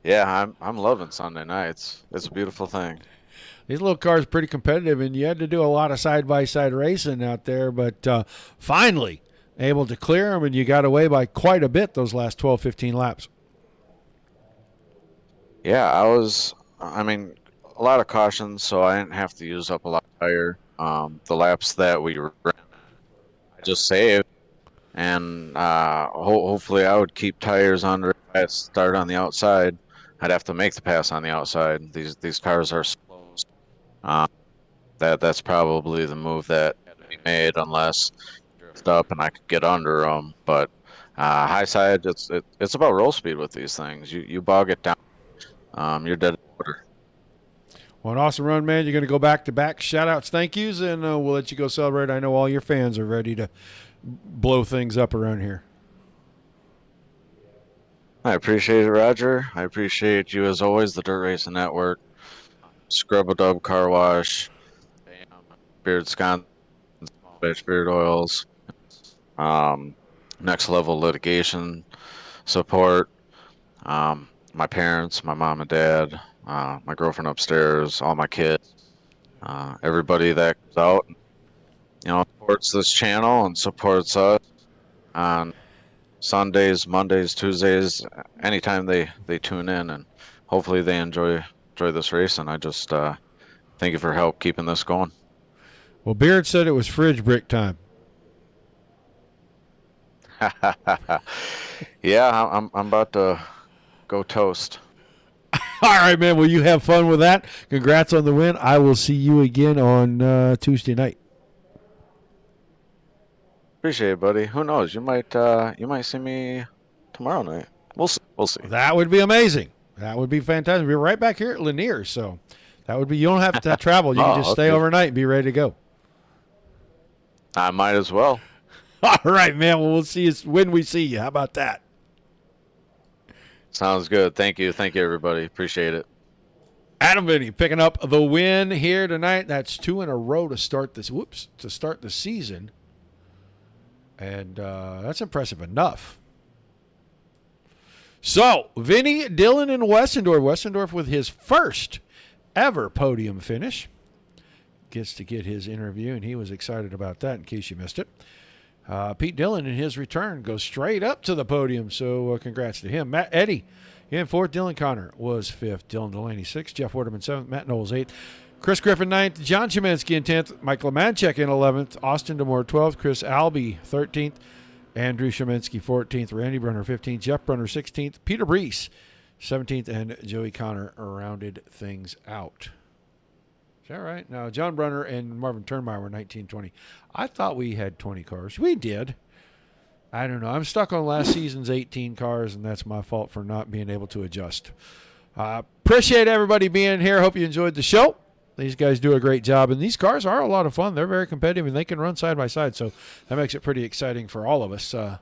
Yeah, I'm loving Sunday nights. It's a beautiful thing. These little cars are pretty competitive, and you had to do a lot of side-by-side racing out there, but finally able to clear them, and you got away by quite a bit those last 12, 15 laps. Yeah, a lot of cautions, so I didn't have to use up a lot of tire. The laps that we ran, I just saved, and hopefully I would keep tires under. If I start on the outside, I'd have to make the pass on the outside. These cars are slow. That's probably the move that had to be made unless up and I could get under them, but high side, it's about roll speed with these things. You bog it down, you're dead in the water. Well, an awesome run, man. You're going to go back-to-back shout-outs, thank yous, and we'll let you go celebrate. I know all your fans are ready to blow things up around here. I appreciate it, Roger. I appreciate you as always, the Dirt Racing Network, Scrub-A-Dub Car Wash, Beardsconsin, Batch Beard Oils, Next Level Litigation support, my parents, my mom and dad, my girlfriend upstairs, all my kids, everybody that goes out, supports this channel and supports us on Sundays, Mondays, Tuesdays, anytime they tune in, and hopefully they enjoy this race. And I just thank you for help keeping this going. Well, Beard said it was fridge brick time. Yeah, I'm about to go toast. All right, man. Well, you have fun with that. Congrats on the win. I will see you again on Tuesday night. Appreciate it, buddy. Who knows? You might see me tomorrow night. We'll see. That would be amazing. That would be fantastic. We're right back here at Lanier, so that would be. You don't have to travel. You can just stay overnight and be ready to go. I might as well. All right, man. Well, we'll see you when we see you. How about that? Sounds good. Thank you, everybody. Appreciate it. Adam Vinny picking up the win here tonight. That's 2 in a row to start this. To start the season, and that's impressive enough. So, Vinny, Dillon, and Westendorf. Westendorf with his first ever podium finish. Gets to get his interview, and he was excited about that in case you missed it. Pete Dillon in his return goes straight up to the podium, so congrats to him. Eddie in 4th. Dylan Connor was 5th. Dylan Delaney 6th. Jeff Waterman 7th. Matt Knowles 8th. Chris Griffin 9th. John Chemensky in 10th. Michael Manchek in 11th. Austin DeMore 12th. Chris Albee 13th. Andrew Chemensky 14th. Randy Brunner 15th. Jeff Brunner 16th. Peter Brees 17th. And Joey Connor rounded things out. Is that right? Now, John Brunner and Marvin Turnmeyer were 19, 20. I thought we had 20 cars. We did. I don't know. I'm stuck on last season's 18 cars, and that's my fault for not being able to adjust. Appreciate everybody being here. Hope you enjoyed the show. These guys do a great job, and these cars are a lot of fun. They're very competitive, and they can run side by side, so that makes it pretty exciting for all of us. I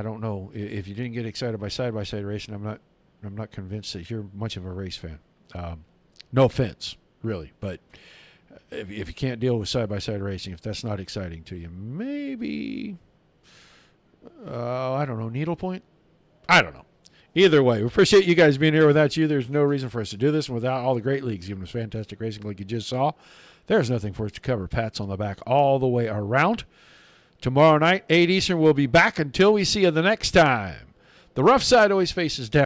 don't know if you didn't get excited by side-by-side racing. I'm not convinced that you're much of a race fan. No offense, really, but if you can't deal with side-by-side racing, if that's not exciting to you, maybe I don't know, needlepoint. I don't know. Either way, we appreciate you guys being here. Without you, there's no reason for us to do this. And without all the great leagues giving us fantastic racing like you just saw, there's nothing for us to cover. Pats on the back all the way around. Tomorrow night, 8 Eastern, we'll be back until we see you the next time. The rough side always faces down.